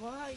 Why?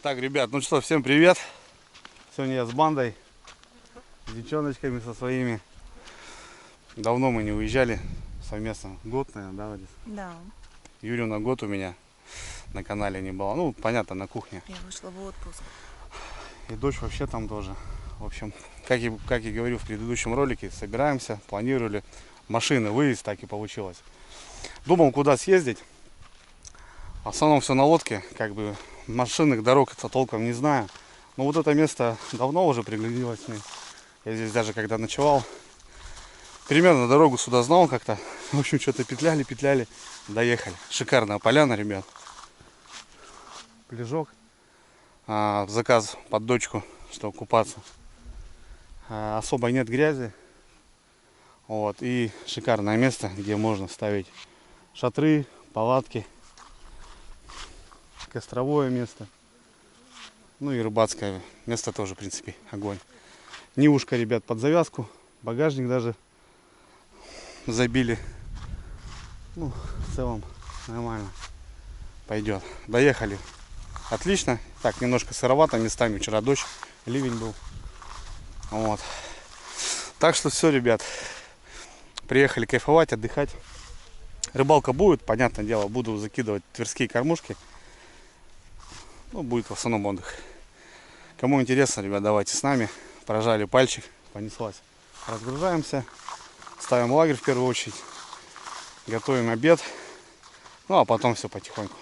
Так, ребят, ну что, всем привет. Сегодня я с бандой, с девчоночками со своими. Давно мы не уезжали совместно. Год, наверное, да, Вадис? Да. Юрию на год у меня на канале не было. Ну, понятно, на кухне. Я вышла в отпуск. И дочь вообще там тоже. В общем, как и говорил в предыдущем ролике, собираемся, планировали машины, выезд, так и получилось. Думал, куда съездить. В основном все на лодке, как бы машинных дорог это толком не знаю. Но вот это место давно уже пригляделось мне. Я здесь даже когда ночевал, примерно дорогу сюда знал как-то. В общем, что-то петляли, доехали. Шикарная поляна, ребят. Пляжок. Заказ под дочку, чтобы купаться. Особо нет грязи. Вот. И шикарное место, где можно ставить шатры, палатки. Костровое место. Ну и рыбацкое место тоже, в принципе, огонь. Нивушка, ребят, под завязку. Багажник даже забили. Ну, в целом нормально пойдет. Доехали. Отлично. Так, немножко сыровато местами. Вчера дождь, ливень был. Вот. Так что все, ребят. Приехали кайфовать, отдыхать. Рыбалка будет, понятное дело, буду закидывать тверские кормушки. Ну, будет в основном отдых. Кому интересно, ребят, давайте с нами. Прожали пальчик, понеслась. Разгружаемся, ставим лагерь в первую очередь, готовим обед, ну а потом все потихоньку.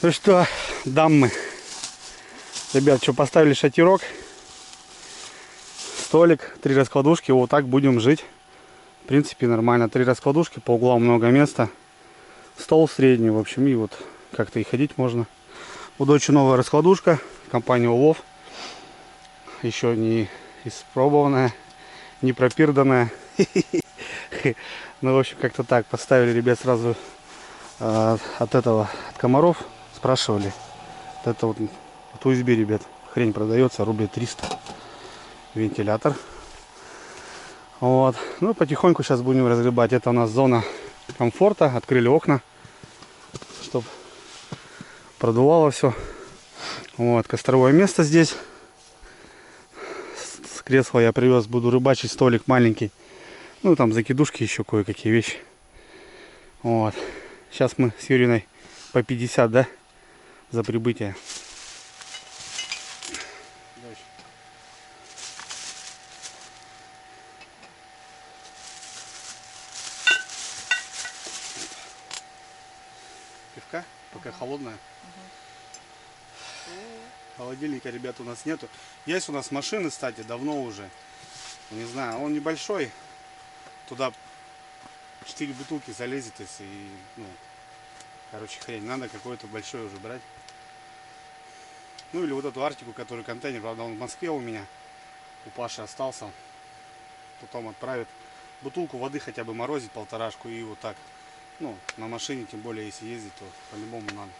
Ну что, дамы, ребят, что поставили шатирок, столик, 3 раскладушки, вот так будем жить. В принципе нормально, 3 раскладушки, по углам много места, стол средний, в общем, и вот как-то и ходить можно. У дочи новая раскладушка, компания Улов, еще не испробованная, не пропирданная. Ну, в общем, как-то так, поставили, ребят, сразу от комаров. Спрашивали, это вот от USB, ребят, хрень продается, рублей 300, вентилятор. Вот, ну потихоньку сейчас будем разгребать. Это у нас зона комфорта, открыли окна, чтобы продувало все. Вот, костровое место здесь. С кресла я привез, буду рыбачить, столик маленький. Ну там закидушки, еще кое-какие вещи. Вот, сейчас мы с Юриной по 50, да? За прибытие. Пивка, пока холодная. Холодильника, ребят, у нас нету. Есть у нас машины, кстати, давно уже. Не знаю, он небольшой. Туда 4 бутылки залезет, если, ну, короче, хрень. Надо какой-то большой уже брать. Ну или вот эту Арктику, который контейнер, правда он в Москве у меня, у Паши остался. Потом отправит. Бутылку воды хотя бы морозить, полторашку, и вот так. Ну, на машине, тем более, если ездить, то по-любому надо.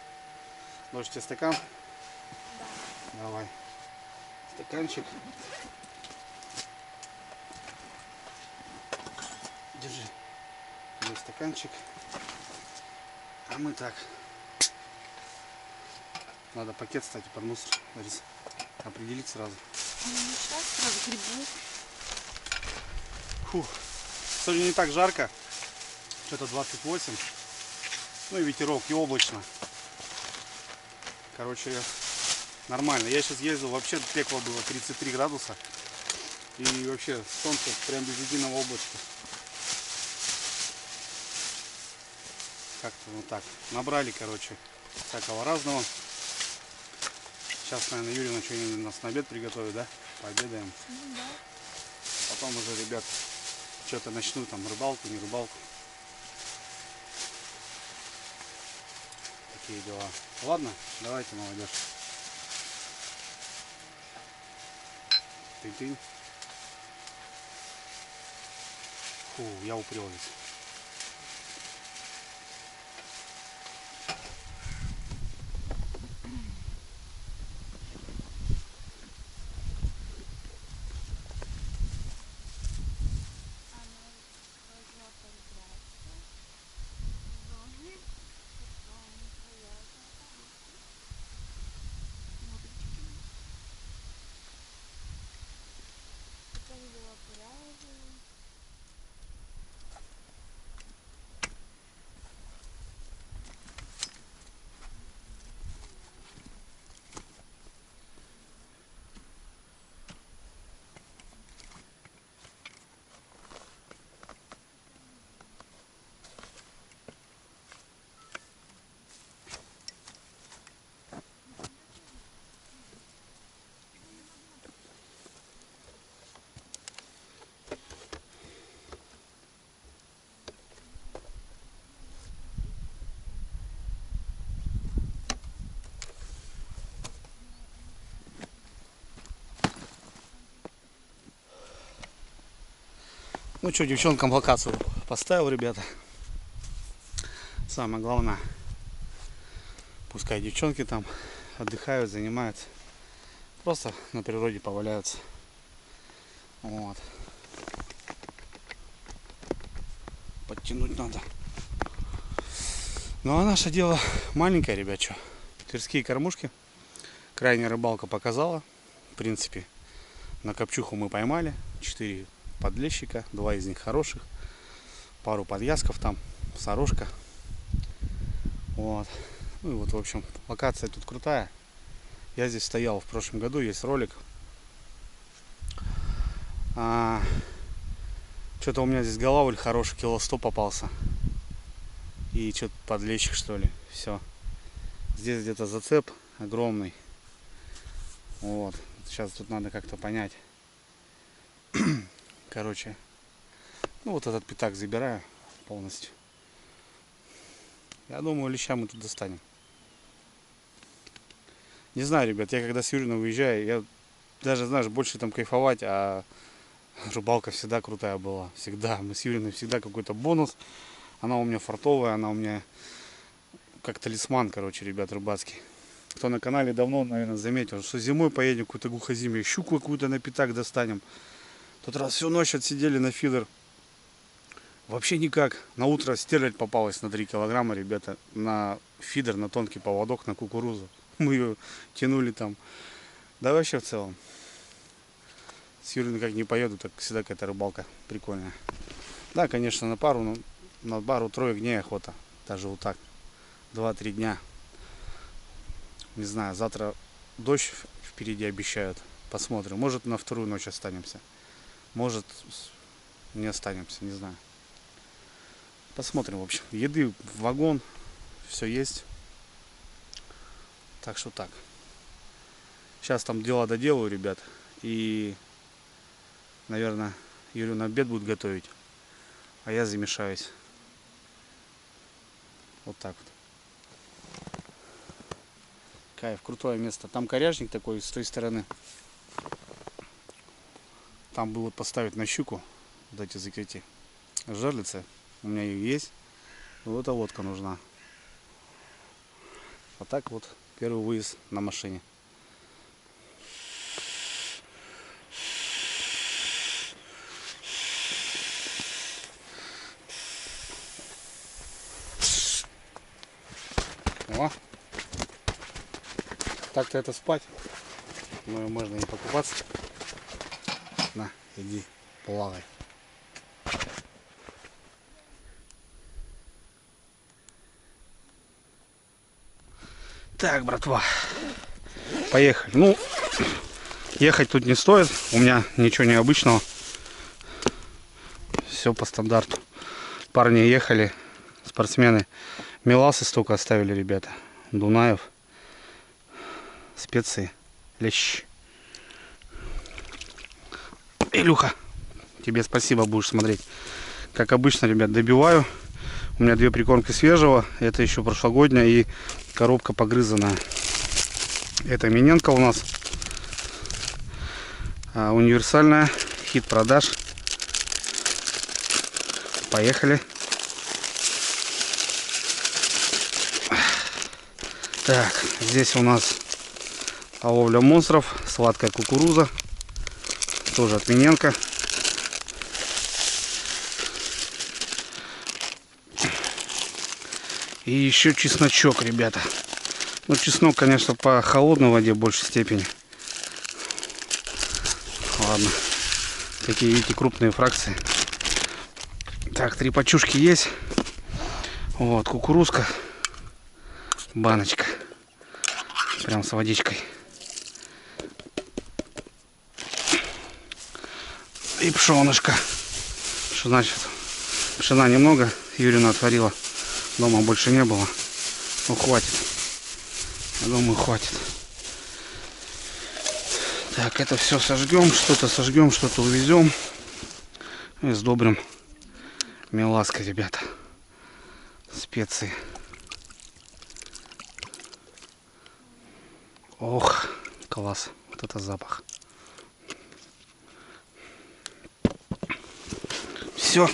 Ложь тебе стакан? Да. Давай. Стаканчик. Держи. Здесь стаканчик. А мы так. Надо пакет, кстати, под мусор, Лариса, определить сразу. Сейчас сразу грибу. Фух. Сегодня не так жарко. Что-то 28. Ну и ветерок, и облачно. Короче, нормально. Я сейчас ездил, вообще пекло было 33 градуса. И вообще солнце прям без единого облачка. Как-то вот так. Набрали, короче, всякого разного. Сейчас, наверное, Юрина что-нибудь нас на обед приготовит, да? Пообедаем. Ну, да. Потом уже, ребят, что-то начну, там, рыбалку, не рыбалку. Такие дела. Ладно, давайте, молодежь. Тынь-тынь. Фу, я упрел здесь. Ну что, девчонкам локацию поставил, ребята. Самое главное, пускай девчонки там отдыхают, занимаются. Просто на природе поваляются. Вот. Подтянуть надо. Ну а наше дело маленькое, ребят, что. Тверские кормушки. Крайняя рыбалка показала. В принципе, на копчуху мы поймали 4 подлещика, 2 из них хороших, пару подвязков там, сорожка. Вот. Ну и вот, в общем, локация тут крутая. Я здесь стоял в прошлом году, есть ролик. Что-то у меня здесь голавль хороший, кило 100 попался. И что-то подлещик, что ли. Все. Здесь где-то зацеп огромный. Вот. Сейчас тут надо как-то понять. Короче. Ну вот этот пятак забираю полностью. Я думаю, леща мы тут достанем. Не знаю, ребят, я когда с Юриной выезжаю, я даже, знаешь, больше там кайфовать, а рыбалка всегда крутая была. Всегда. Мы с Юриной всегда какой-то бонус. Она у меня фартовая, она у меня как талисман, короче, ребят, рыбацкий. Кто на канале давно, наверное, заметил, что зимой поедем какую-то глухозимье, щуку какую-то на пятак достанем. Тот раз всю ночь отсидели на фидер. Вообще никак. На утро стерлядь попалась на 3 килограмма, ребята, на фидер, на тонкий поводок, на кукурузу. Мы ее тянули там. Да вообще в целом. С Юриной как не поеду, так всегда какая-то рыбалка прикольная. Да, конечно, на пару, но на пару-трое дней охота. Даже вот так. 2-3 дня. Не знаю, завтра дождь впереди обещают. Посмотрим. Может, на вторую ночь останемся. Может, не останемся, не знаю. Посмотрим, в общем. Еды в вагон. Все есть. Так что так. Сейчас там дела доделаю, ребят. И, наверное, Юрию на обед будет готовить. А я замешаюсь. Вот так вот. Кайф, крутое место. Там коряжник такой с той стороны. Там бы вот поставить на щуку, вот эти закрытия. Жерлицы. У меня ее есть. Вот эта лодка нужна. А так вот первый выезд на машине. О! Так-то это спать. Но можно и покупаться. На, иди, плавай. Так, братва, поехали. Ну, ехать тут не стоит. У меня ничего необычного. Все по стандарту. Парни ехали, спортсмены. Меласы столько оставили, ребята. Дунаев. Специи. Лещ. Илюха, тебе спасибо, будешь смотреть. Как обычно, ребят, добиваю. У меня 2 прикормки свежего. Это еще прошлогодняя и коробка погрызанная. Это Миненко у нас. Универсальная. Хит продаж. Поехали. Так, здесь у нас ловля монстров. Сладкая кукуруза. Тоже от Миненко. И еще чесночок, ребята. Ну, чеснок, конечно, по холодной воде в большей степени. Ладно. Такие, видите, крупные фракции. Так, 3 пачушки есть. Вот, кукурузка. Баночка. Прям с водичкой. И пшенышко. Что значит? Пшена немного. Юрина отварила. Дома больше не было. Ну, хватит. Я думаю, хватит. Так, это все сожгем. Что-то увезем. И сдобрим мелаской, ребята. Специи. Ох, класс. Вот это запах. Все.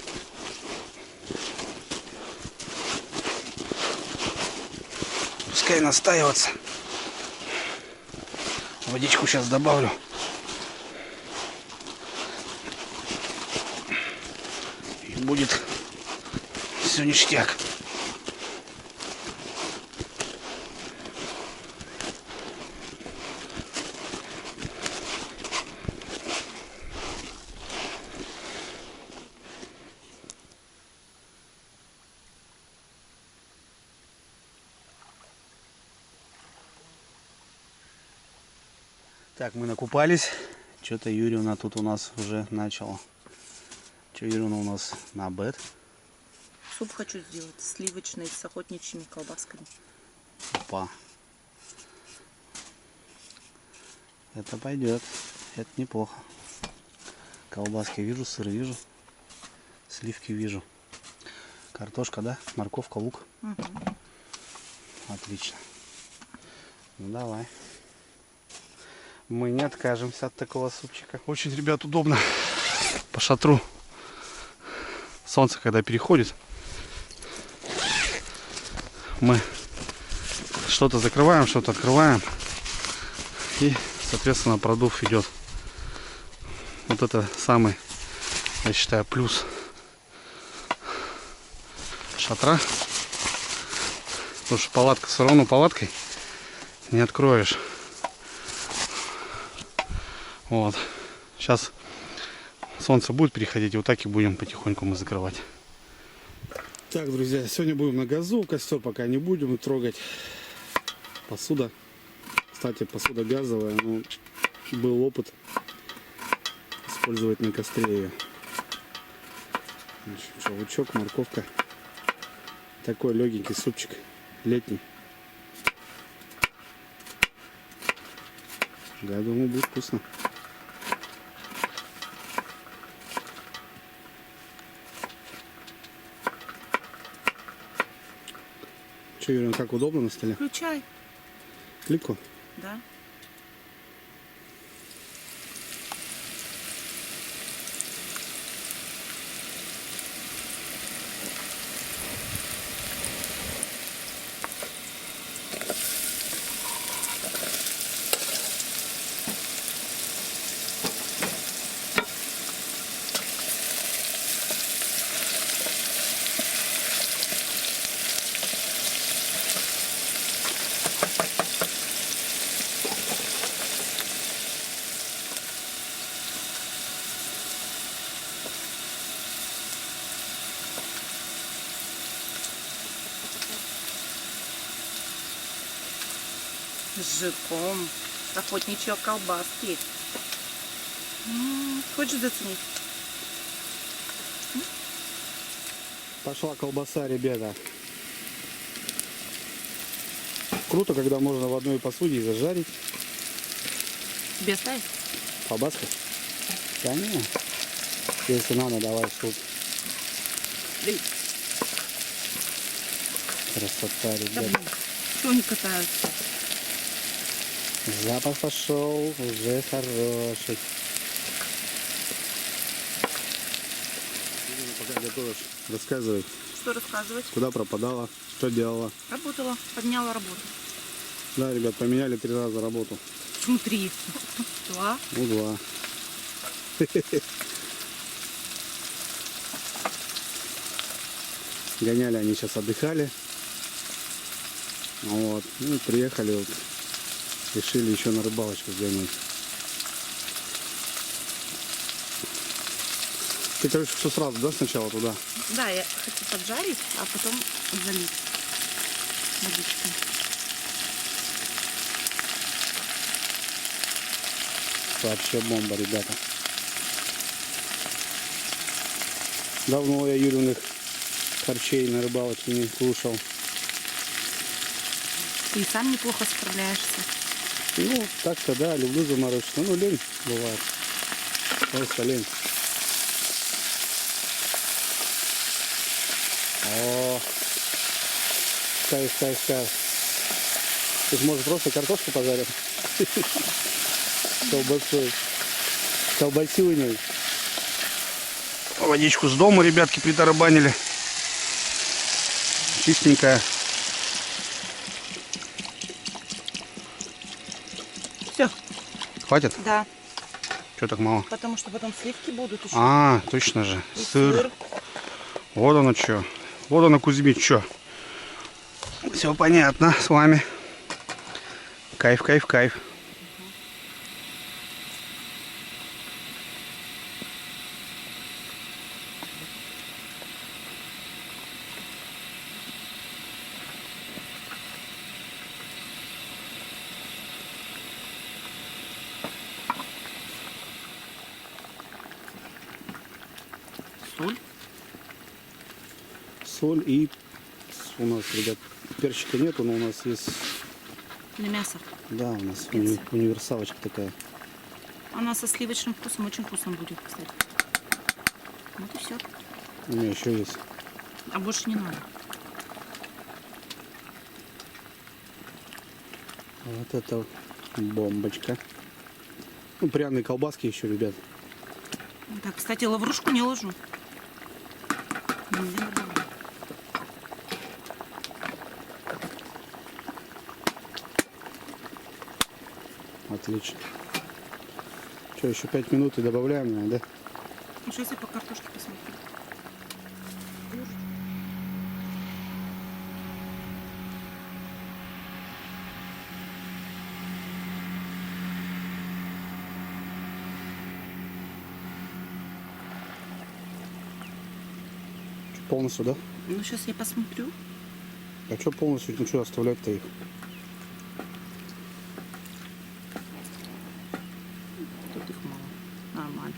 Пускай настаиваться. Водичку сейчас добавлю. И будет все ништяк. Так, мы накупались. Что-то Юрьевна тут у нас уже начала. Что Юрьевна у нас на обед? Суп хочу сделать сливочный с охотничьими колбасками. Опа. Это пойдет. Это неплохо. Колбаски вижу, сыр вижу. Сливки вижу. Картошка, да? Морковка, лук. Угу. Отлично. Ну давай. Мы не откажемся от такого супчика. Очень, ребят, удобно. По шатру. Солнце, когда переходит, мы что-то закрываем, что-то открываем. И, соответственно, продув идет. Вот это самый, я считаю, плюс шатра. Потому что палатка все равно палаткой не откроешь. Вот. Сейчас солнце будет переходить, и вот так и будем потихоньку мы закрывать. Так, друзья, сегодня будем на газу. Костер пока не будем трогать. Посуда. Кстати, посуда газовая, но был опыт использовать на костре ее. Шашлычок, морковка. Такой легенький супчик. Летний. Да, думаю, будет вкусно. Че, Юрий, как удобно на столе? Включай. Клику. Да? С жирком. Охотничьи колбаски. Хочешь заценить? Пошла колбаса, ребята. Круто, когда можно в одной посуде зажарить. Тебе оставить? Колбаской? Да не. Если надо, давай суп. Бери. Красота, Да, ребята. блин. Чего они катаются? Запах пошел уже хороший. Пока готовишь, рассказывай, Что рассказывать? куда пропадала, что делала. Работала. Подняла работу. Да, ребят, поменяли 3 раза работу. Смотри. 2. Ну, 2. Гоняли они сейчас, отдыхали. Вот. Ну, приехали, вот, решили еще на рыбалочку сгонять. Ты, короче, все сразу, да, сначала туда? Да, я хочу поджарить, а потом залить водичкой. Вообще бомба, ребята. Давно я Юриных харчей на рыбалочке не кушал. Ты и сам неплохо справляешься. Ну, так-то да, люблю заморочиться. Ну, лень бывает. Просто лень. О, кайф, кайф, кайф. Тут может просто картошку пожарим. Колбасой. Колбасюней. Водичку с дома, ребятки, притарабанили. Чистенькая. Все. Хватит? Да. Что так мало? Потому что потом сливки будут еще. А, точно же. И Сыр. Вот оно что. Вот оно, Кузьмич, что. Все понятно с вами. Кайф, кайф, кайф. Соль. Соль и у нас, ребят, перчика нету, но у нас есть, Для мяса. да, у нас Специи. универсалочка такая. Она со сливочным вкусом очень вкусно будет, кстати. Вот и все. У меня еще есть. А больше не надо. Вот это бомбочка. Ну, пряные колбаски еще, ребят. Так, кстати, лаврушку не ложу. Нельзя добавлять. Отлично. Что, еще 5 минут и добавляем, наверное, да? Ну, сейчас я по картошке посмотрю. Полностью, да? Ну, сейчас я посмотрю. А что полностью, ну что оставлять-то их? Тут их мало. Нормально.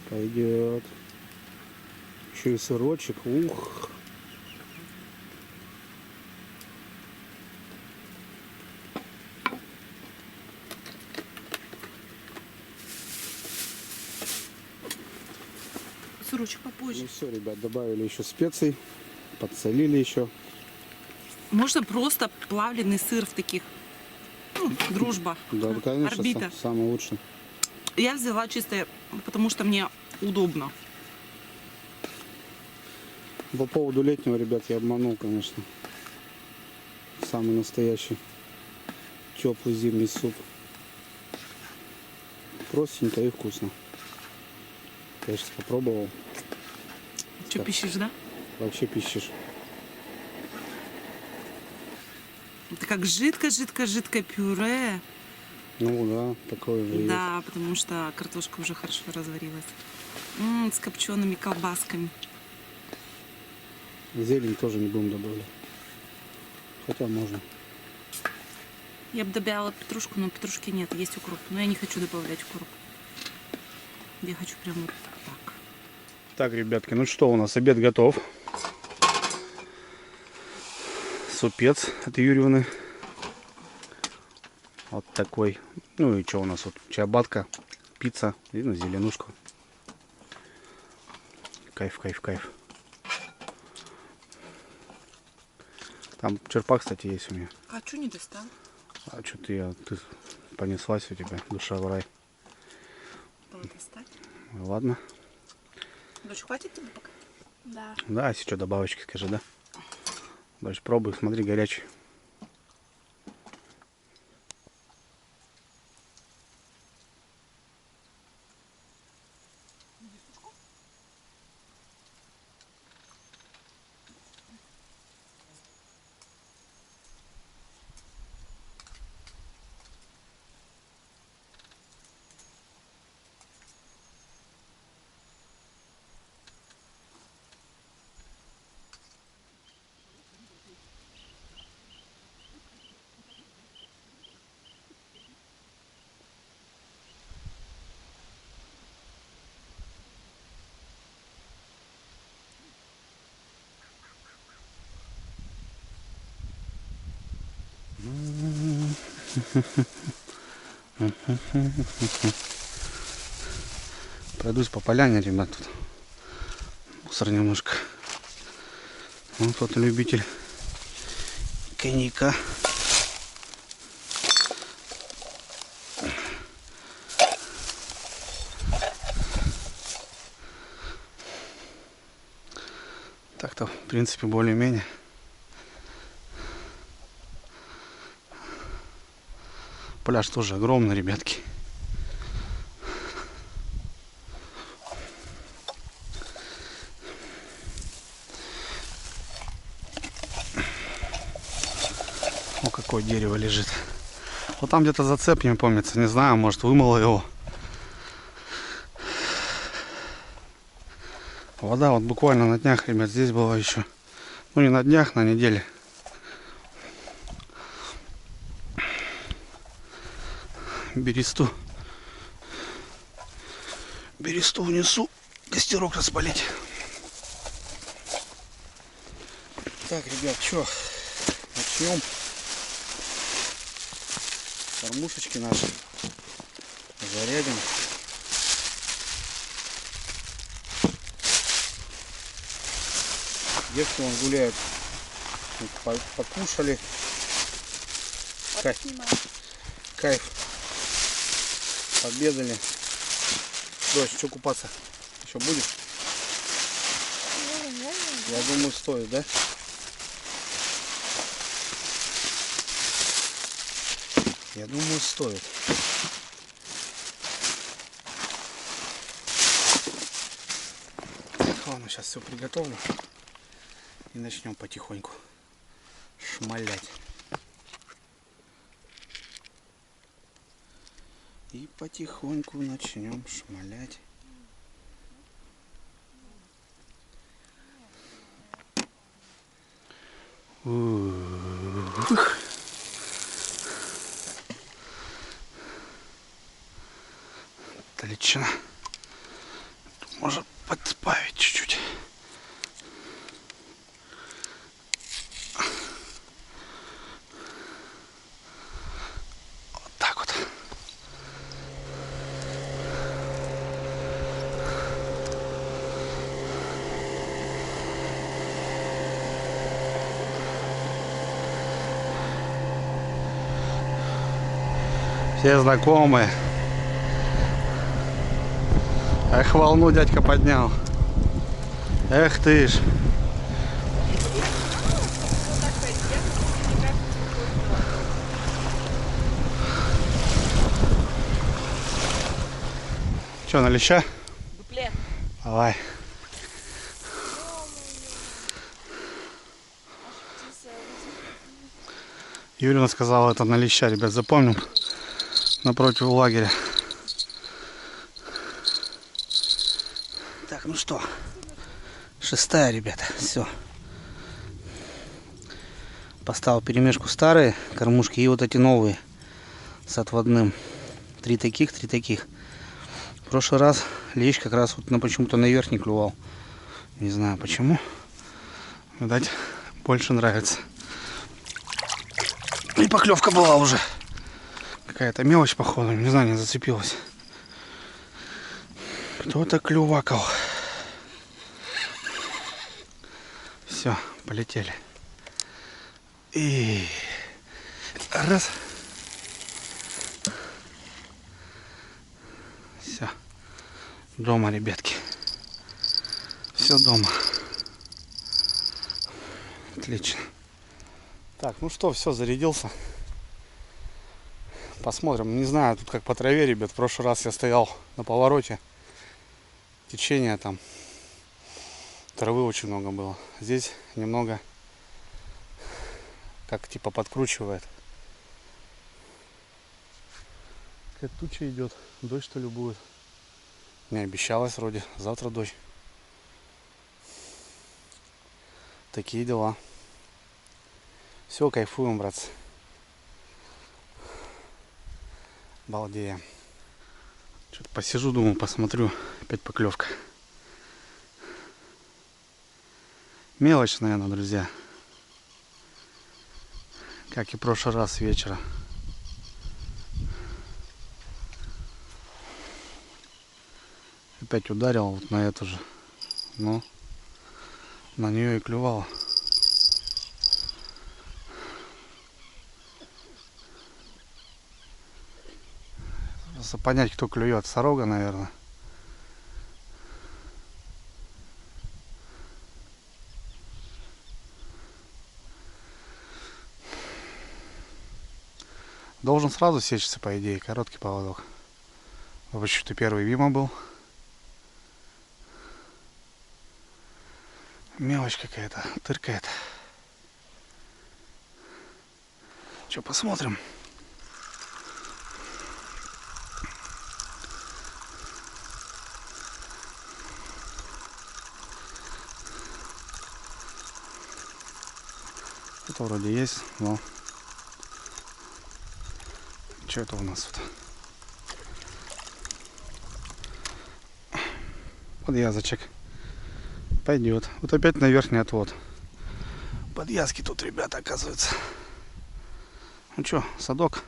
Пойдет. Еще и сырочек. Ух. Сырочек попозже. Ну все, ребят, добавили еще специй. Подсолили еще. Можно просто плавленый сыр в таких. Ну, дружба. Да, конечно, Орбита. самый лучший. Я взяла чисто, потому что мне удобно. По поводу летнего, ребят, я обманул, конечно. Самый настоящий теплый зимний суп. Простенько и вкусно. Я сейчас попробовал. Что, Так. пищишь, да? Вообще пищишь. Это как жидкое пюре. Ну да, такое же есть. Да, потому что картошка уже хорошо разварилась. С копчеными колбасками. Зелень тоже не будем добавлять. Хотя можно. Я бы добавила петрушку, но петрушки нет, есть укроп. Но я не хочу добавлять укроп. Я хочу прям вот так. Так, ребятки, ну что, у нас обед готов. Супец от Юрьевны. Вот такой. Ну и что у нас вот? Чиабатка, пицца и ну, зеленушку. Кайф, кайф, кайф. Там черпак, кстати, есть у меня. А что не достал? А что ты понеслась у тебя, душа в рай. Достать? Ладно. Дочь, хватит тебе пока? Да. Да, если что, добавочки скажи, да? Дальше пробуй, смотри, горячий. Пройдусь по поляне, ребят, тут мусор немножко. Вот кто-то любитель коньяка. Так-то, в принципе, более-менее. Пляж тоже огромный, ребятки. О, какое дерево лежит. Вот там где-то зацеп, не помнится, не знаю, может вымыло его. Вода вот буквально на днях, ребят, здесь была еще. Ну не на днях, на неделе. Бересту внесу, костерок распалить. Так, ребят, что, начнем. Кормушечки наши зарядим. Девки вон гуляют, покушали. Кайф. Обедали. Дочь, что купаться? Еще будешь? Я думаю, стоит, да? Я думаю, стоит. Ладно, сейчас все приготовлю. И начнем потихоньку шмалять. И потихоньку начнем шмалять. Ух. Отлично. Тут можно подправить чуть-чуть. Вот так вот. Все знакомые. Эх, волну дядька поднял. Эх ты ж. Че, на леща? Дупле. Давай. Юлина сказала, это на леща, ребят, запомним. Напротив лагеря. Так, ну что, 6-я, ребята, все. Поставил перемешку старые кормушки и вот эти новые с отводным. 3 таких, 3 таких. В прошлый раз лещ как раз вот почему-то наверх не клювал. Не знаю почему. Видать, больше нравится. И поклевка была уже. Какая-то мелочь, походу, не знаю, не зацепилась. Кто-то клювакал. Все, полетели. И раз. Все. Дома, ребятки. Все дома. Отлично. Так, ну что, все, зарядился. Посмотрим. Не знаю, тут как по траве, ребят. В прошлый раз я стоял на повороте. Течение там. Травы очень много было. Здесь немного как типа подкручивает. Какая туча идет. Дождь что ли будет? Не обещалось вроде. Завтра дождь. Такие дела. Все, кайфуем, братцы. Балдеем. Что-то посижу, думаю, посмотрю. Опять поклевка. Мелочь, наверное, друзья. Как и в прошлый раз с вечера. Опять ударил вот на эту же. Но на нее и клювало. Просто понять, кто клюет. Сорога, наверное. Должен сразу сечься, по идее, короткий поводок. Почему-то первый Вима был. Мелочь какая-то, тыркает. Че, посмотрим. Это вроде есть, но... Что это у нас тут? Подъязочек. Пойдет. Вот опять на верхний отвод. Подъязки тут, ребята, оказывается. Ну что, садок.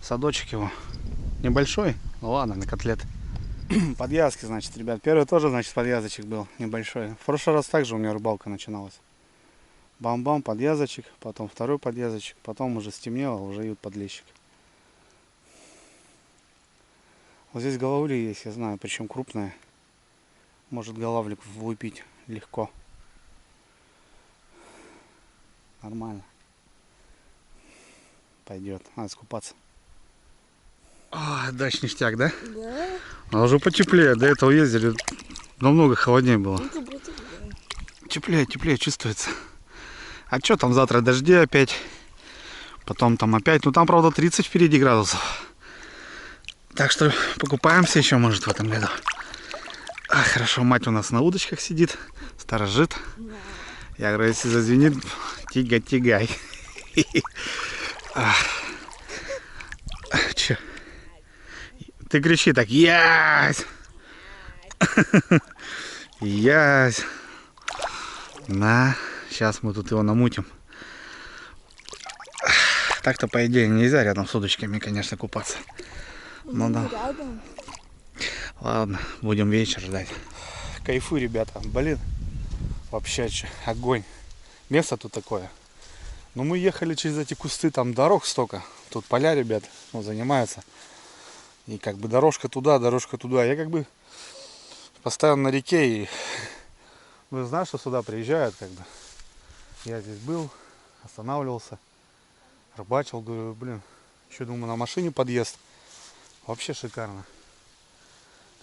Садочек его. Небольшой. Ну ладно, на котлет. Подъязки, значит, ребят. Первый тоже, значит, подъязочек был небольшой. В прошлый раз также у меня рыбалка начиналась. Бам-бам, подъязочек. Потом второй подъязочек. Потом уже стемнело, уже идут подлещик. Вот здесь головли есть, я знаю, причем крупная. Может головлик влупить легко. Нормально. Пойдет. Надо скупаться. Дачный ништяк, да? Да. А уже потеплее. До этого ездили. Намного холоднее было. Теплее, теплее чувствуется. А что там завтра дожди опять? Потом там опять. Ну там, правда, 30 впереди градусов. Так что покупаемся еще, может, в этом году. Хорошо, мать у нас на удочках сидит. Сторожит. Я говорю, если зазвенит, тягай. Че? Ты кричи так, ясь! Ясь! На, сейчас мы тут его намутим. Так-то, по идее, нельзя рядом с удочками, конечно, купаться. Ну да. Ладно, будем вечер ждать. Кайфуй, ребята. Блин, вообще огонь. Место тут такое. Но мы ехали через эти кусты, там дорог столько. Тут поля, ребят, ну, занимаются. И как бы дорожка туда, дорожка туда. Я как бы постоянно на реке, и вы знаете, что сюда приезжают, как бы. Я здесь был, останавливался, рыбачил, говорю, блин, еще думаю на машине подъезд. Вообще шикарно.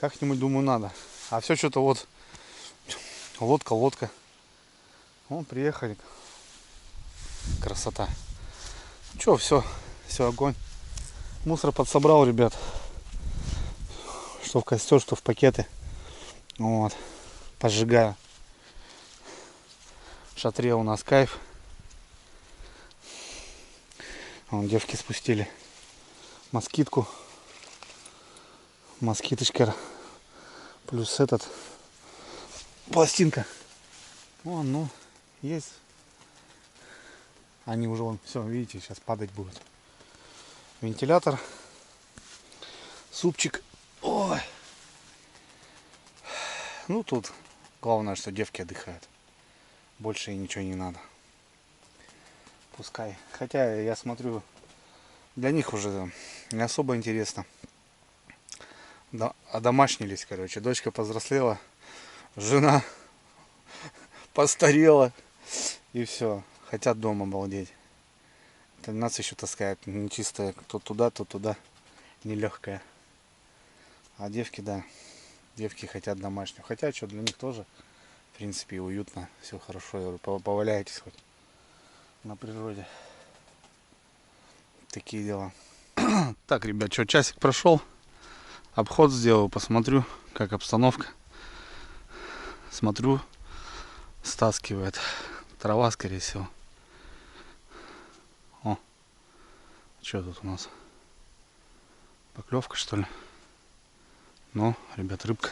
Как-нибудь, думаю, надо. А все что-то вот лодка. Вон приехали. Красота. Че, все, огонь. Мусор подсобрал, ребят. Что в костер, что в пакеты. Вот. Пожигаю. В шатре у нас кайф. Вон девки спустили москитку. Москиточка. Плюс этот. Пластинка. Вон, ну, есть. Они уже, вон, все, видите, сейчас падать будут. Вентилятор. Супчик. Ой. Ну, тут главное, что девки отдыхают. Больше и ничего не надо. Пускай. Хотя, я смотрю, для них уже не особо интересно. Одомашнились, короче. Дочка повзрослела. Жена постарела. И все. Хотят дома балдеть. Это нас еще таскает нечистая. То туда, то туда. Нелегкая. А девки, да. Девки хотят домашнего. Хотя, что для них тоже, в принципе, уютно. Все хорошо. Я говорю, поваляйтесь хоть на природе. Такие дела. Так, ребят, что, часик прошел. Обход сделал. Посмотрю, как обстановка. Смотрю, стаскивает. Трава, скорее всего. О, что тут у нас? Поклевка, что ли? Ну, ребят, рыбка.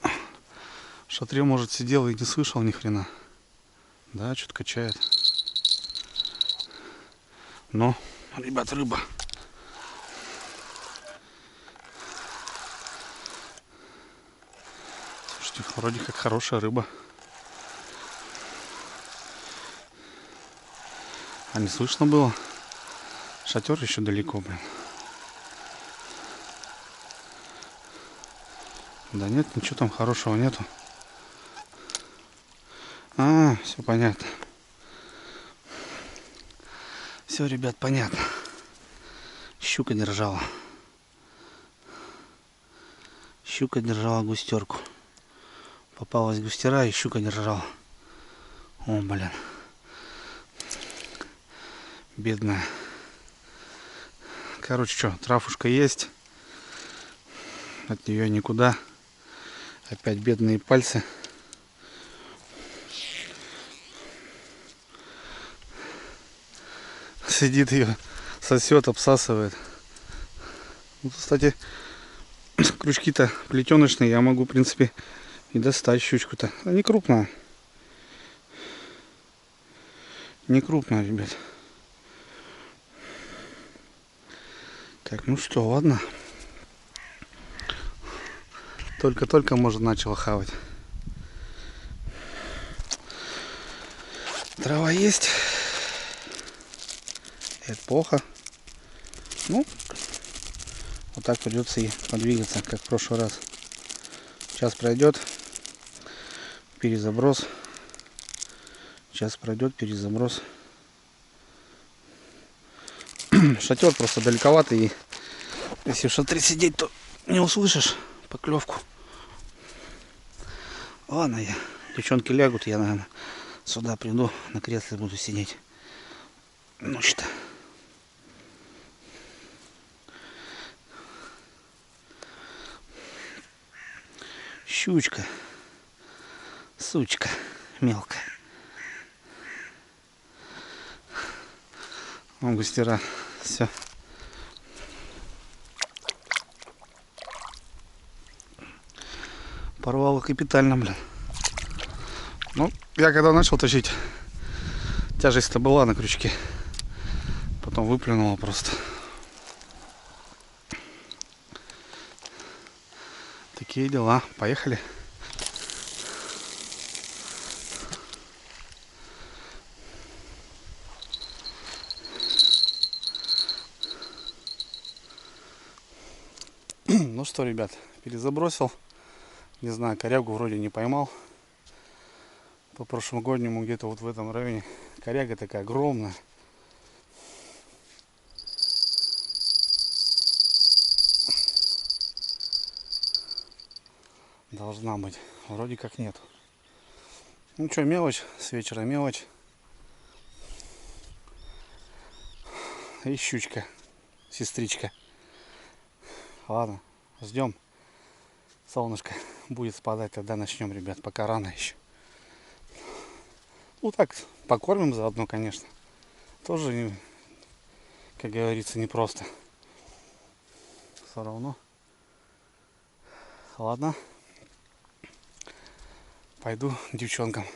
В шатре, может, сидел и не слышал ни хрена. Да, что-то качает. Но, ребят, рыба. Слушайте, вроде как хорошая рыба. А не слышно было? Шатер еще далеко, блин. Да нет, ничего там хорошего нету. А, все понятно. Все, ребят, понятно. Щука держала. Щука держала густерку. Попалась густера, и щука держала. О, блин. Бедная. Короче, что, травушка есть. От нее никуда. Опять бедные пальцы. Сидит ее, сосет, обсасывает. Ну, кстати, крючки-то плетеночные. Я могу, в принципе, и достать щучку-то. Она не крупная. Не крупная, ребят. Так, ну что, ладно. Только-только, может, начала хавать. Трава есть. Это плохо. Ну, вот так придется и подвигаться, как в прошлый раз. Час пройдет. Перезаброс. Час пройдет, перезаброс. Шатер просто далековатый. И если в шатре сидеть, то не услышишь поклевку. Ладно, девчонки лягут, я, наверное, сюда приду, на кресле буду сидеть. Ну что. Щучка. Сучка мелкая. Вон густера. Все. Порвало капитально, блин. Ну, я когда начал тащить, тяжесть-то была на крючке. Потом выплюнула просто. Такие дела. Поехали. Ну что, ребят, перезабросил. Не знаю, корягу вроде не поймал. По прошлогоднему где-то вот в этом районе. Коряга такая огромная. Должна быть. Вроде как нет. Ну что, мелочь. С вечера мелочь. И щучка. Сестричка. Ладно, ждем. Солнышко будет спадать, тогда начнем, ребят. Пока рано еще. Ну так, покормим заодно, конечно. Тоже, как говорится, непросто. Все равно. Ладно. Пойду к девчонкам.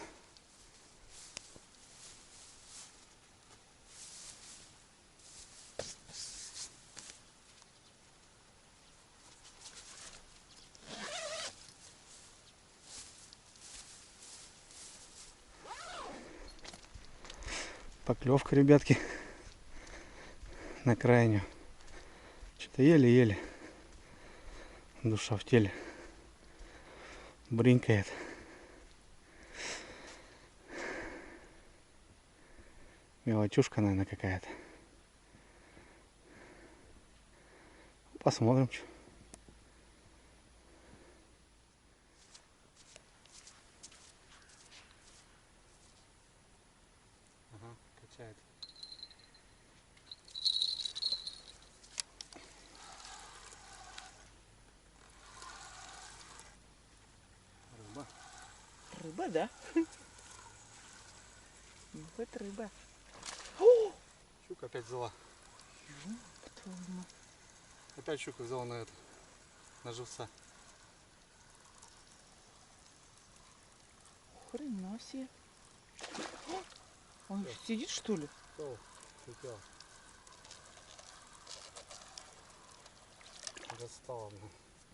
Поклевка, ребятки. На крайнюю. Что-то еле-еле. Душа в теле. Бринкает. Мелочушка, наверное, какая-то. Посмотрим, что. Ага, качает. Рыба. Рыба, да? Вот рыба. Щука опять взяла. Потом. Опять щука взяла на это. На живца. Хрена себе. Он сидит, что ли? Летел. Достала.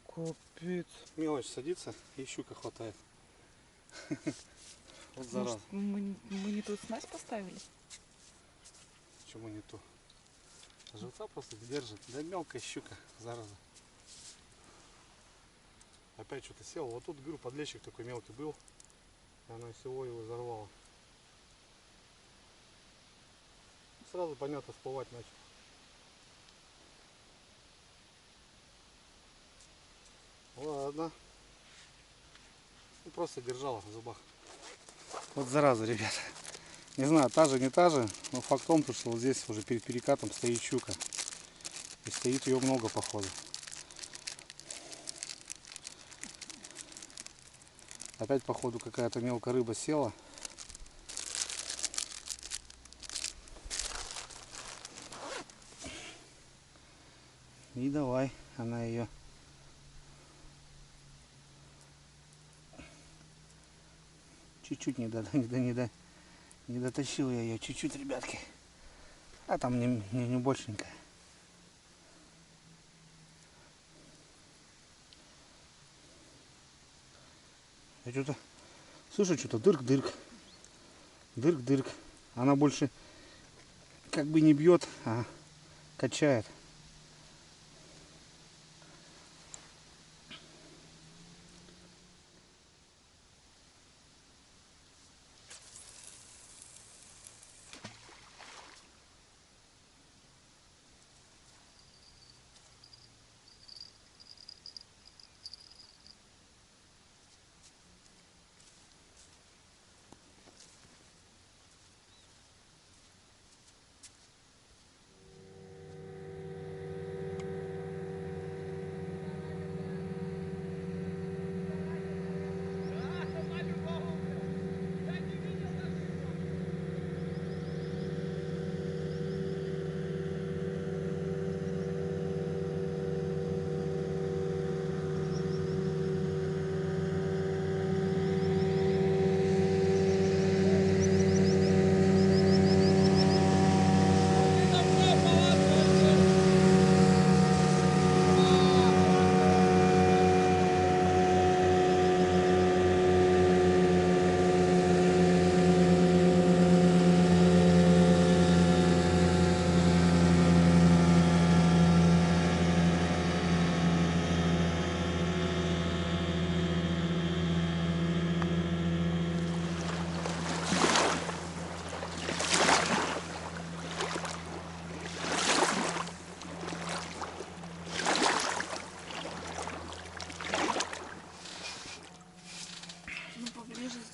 Капец. Мелочь садится и щука хватает. Вот зараза. Может, мы не тут снасть поставили? Почему не то? Живца просто держит. Да мелкая щука, зараза. Опять что-то сел. Вот тут, говорю, подлещик такой мелкий был. И она всего его взорвала. Сразу, понятно, всплывать начал. Ладно. Ну, просто держала в зубах. Вот зараза, ребята. Не знаю, та же, не та же, но факт в том, что вот здесь уже перед перекатом стоит щука. И стоит ее много, походу. Опять, походу, какая-то мелкая рыба села. И давай, она ее. Чуть-чуть не дотащил я ее, чуть-чуть, ребятки. А там не большенькая. Я что-то слышу, что-то дырк-дырк. Дырк-дырк. Она больше как бы не бьет, а качает.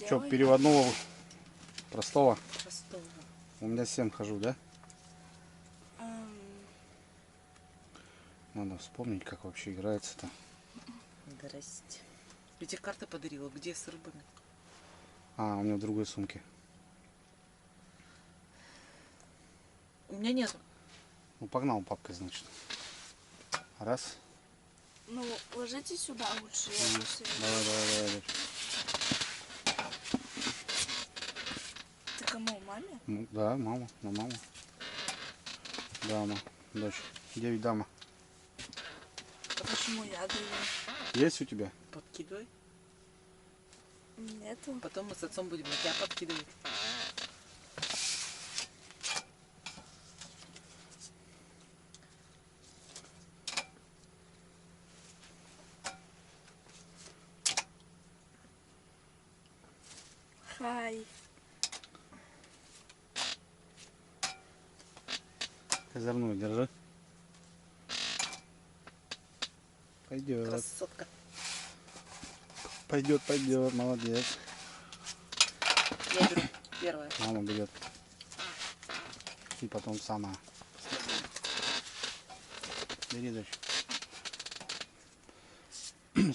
Что, переводного простого? Простого. У меня 7 хожу, да? Надо вспомнить, как вообще играется-то. Здрасте. Я тебе карты подарила. Где с рыбами? А, у меня в другой сумке. У меня нету. Ну, погнал папкой, значит. Раз. Ну, ложите сюда лучше. Я Ну, просто- давай, дочь. Ты кому, маме? Ну, да, мама, на маму. Дама, дочь. 9 дама. А почему я даю? Есть у тебя? Подкидывай. Нету. Потом мы с отцом будем на тебя подкидывать. Хай. Козырную держи. Пойдет. Красотка. Пойдет, молодец. Я беру первое. Мама берет. И потом сама. Бери, дочь.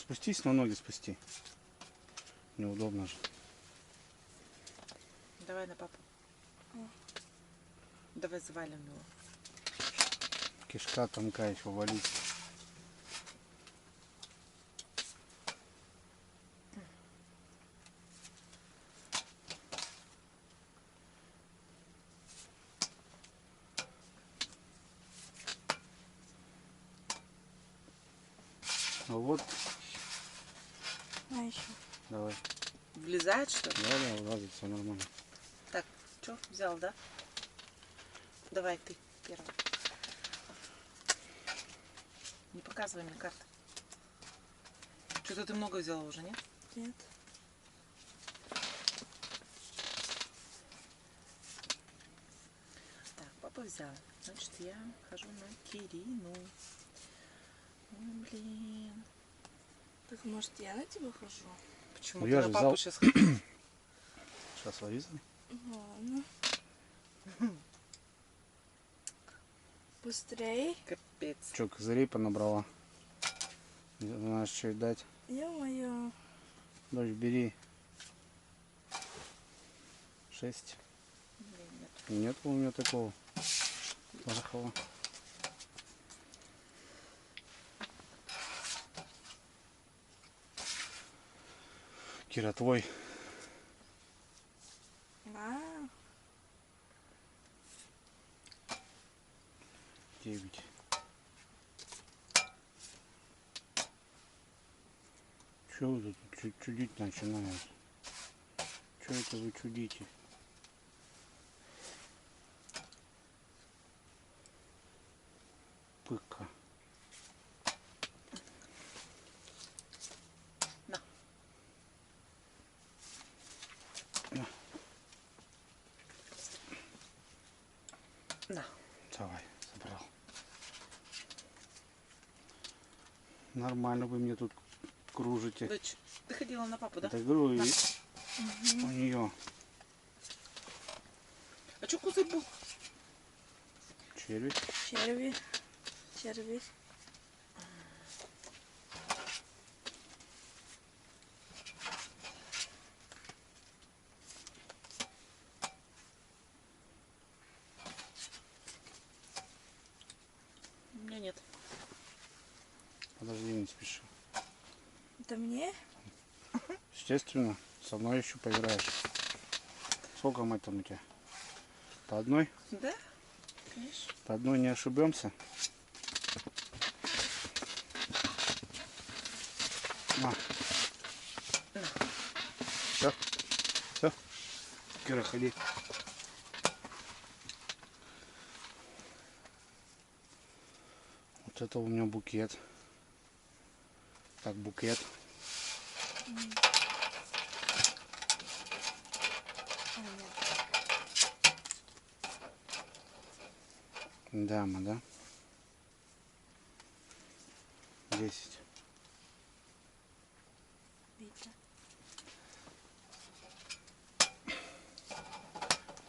Спустись, на ноги спусти. Неудобно же. Давай на папу. Давай завалим его. Кишка тонкая, еще валить. Ну вот, А еще. давай. Влезает, что ли? Да, влазит, все нормально. Так, что, взял, да? Давай ты первый. Не показывай мне карты. Что-то ты много взяла уже, нет? Нет. Так, папа взял. Значит, я хожу на Кирину. Ой, блин. Так может я на тебя хожу? Почему Ну, ты я на же папу взял. сейчас Сейчас вылезли. Ладно. Быстрей. капец? Че, козырей понабрала? Знаешь, что ей дать? Ё-моё. Дочь, бери. 6. Блин, нет. Нет у меня такого. Плохого. Кира, твой. А, 9. Че вы тут чудить начинаете? Че это вы чудите? Пыка. На. На. На. Давай, забрал. Нормально вы мне тут кружите. Дочь, ты ходила на папу, да? Это говорю, На. и у нее А что кузырь был? черви. черви. Черви. У меня нет. Подожди, не спеши. Это мне? Естественно, со мной еще поиграешь. Сколько мы там у тебя? По одной? Да? Конечно. По одной не ошибемся. На. Все. Все. Кира, ходи. Вот это у меня букет. Так, букет. А, нет. Дама, да? 10. Видно.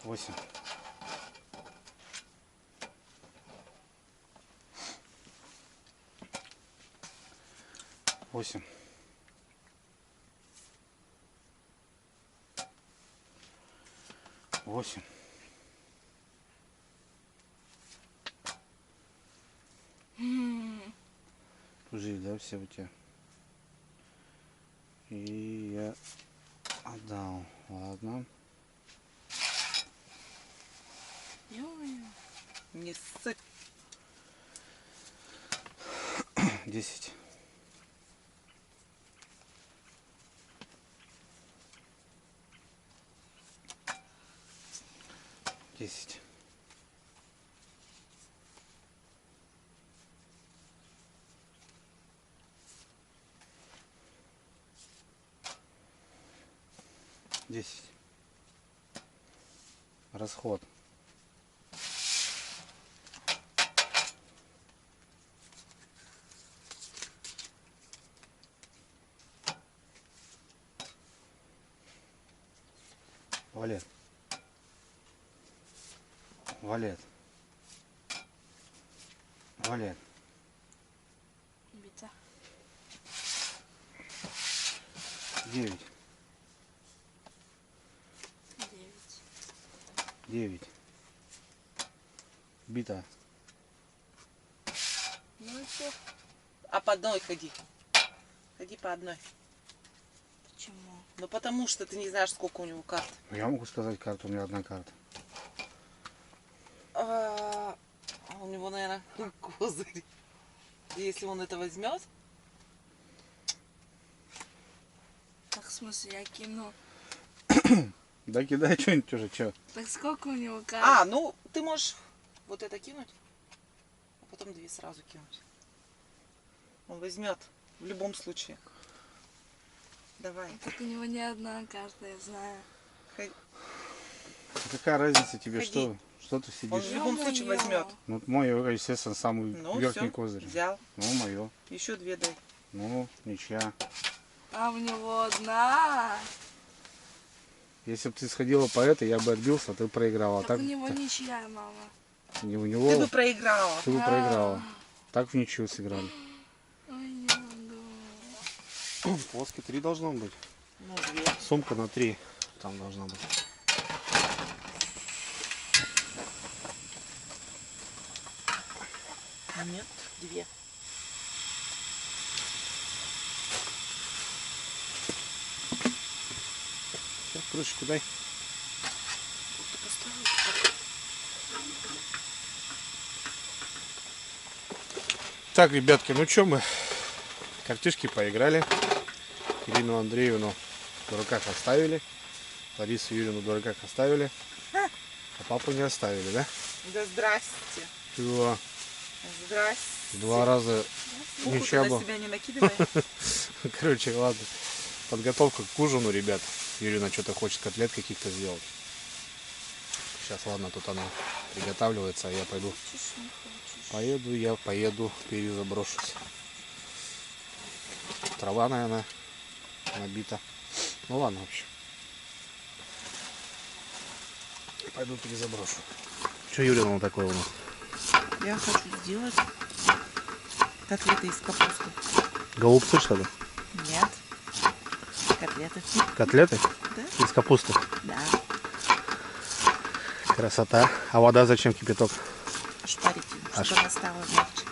8. 8. 8. 9, да, все у тебя. И я отдал. Ладно. Ё-моё. Не ссы. 10. 10. 10. Расход. 'Валет. 'Валет. 'Валет. Бита. 9. 9. 9. Бита. Ну и все. А по одной ходи. Ходи по одной. Почему? Ну потому что ты не знаешь, сколько у него карт. Я могу сказать карту, у меня одна карта. А у него, наверное, козырь. И если он это возьмет, Так, в смысле, я кину. Да кидай что-нибудь уже, что. Так сколько у него карт? ну ты можешь вот это кинуть, а потом 2 сразу кинуть. Он возьмет в любом случае. Давай. Так у него не одна карта, я знаю. Какая разница тебе, Ходи. что ты Он в сидишь? любом случае Ё-моё. возьмет. Ну, мой, естественно, самый Ну верхний все, козырь. взял. Ну, мое. Еще 2 дай. Ну, ничья. А у него одна. Если бы ты сходила по этой, я бы отбился, а ты проиграла. Так Так, у него так, ничья, мама. не у него, Ты бы проиграла. ты бы проиграла. Так в ничью сыграли. Ой, не могу. Плоски 3 должно быть. Ну, 2. Сумка на 3 там должна быть. Нет, 2. Сейчас крышечку дай. Так, ребятки, ну что мы? Картишки поиграли. Ирину Андреевну в дураках оставили. Ларису Юрьевну в дураках оставили. А папу не оставили, да? Да здрасте. Чего? Здрасте. 2 раза Муху ничья ты на была. себя не накидывай. Короче, ладно. Подготовка к ужину, ребят. Юрина что-то хочет котлет каких-то сделать. Сейчас, ладно, тут она приготавливается, а я пойду. Поеду, перезаброшусь. Трава, наверное, набита. Ну ладно, в общем. Пойду перезаброшу. Что Юрина такое у нас? Я хочу сделать котлеты из капусты. Голубцы, что ли? Нет. Котлеты. Котлеты? Да? Из капусты. Да. Красота. А вода зачем кипяток? Шпарить, чтобы она стала мягче.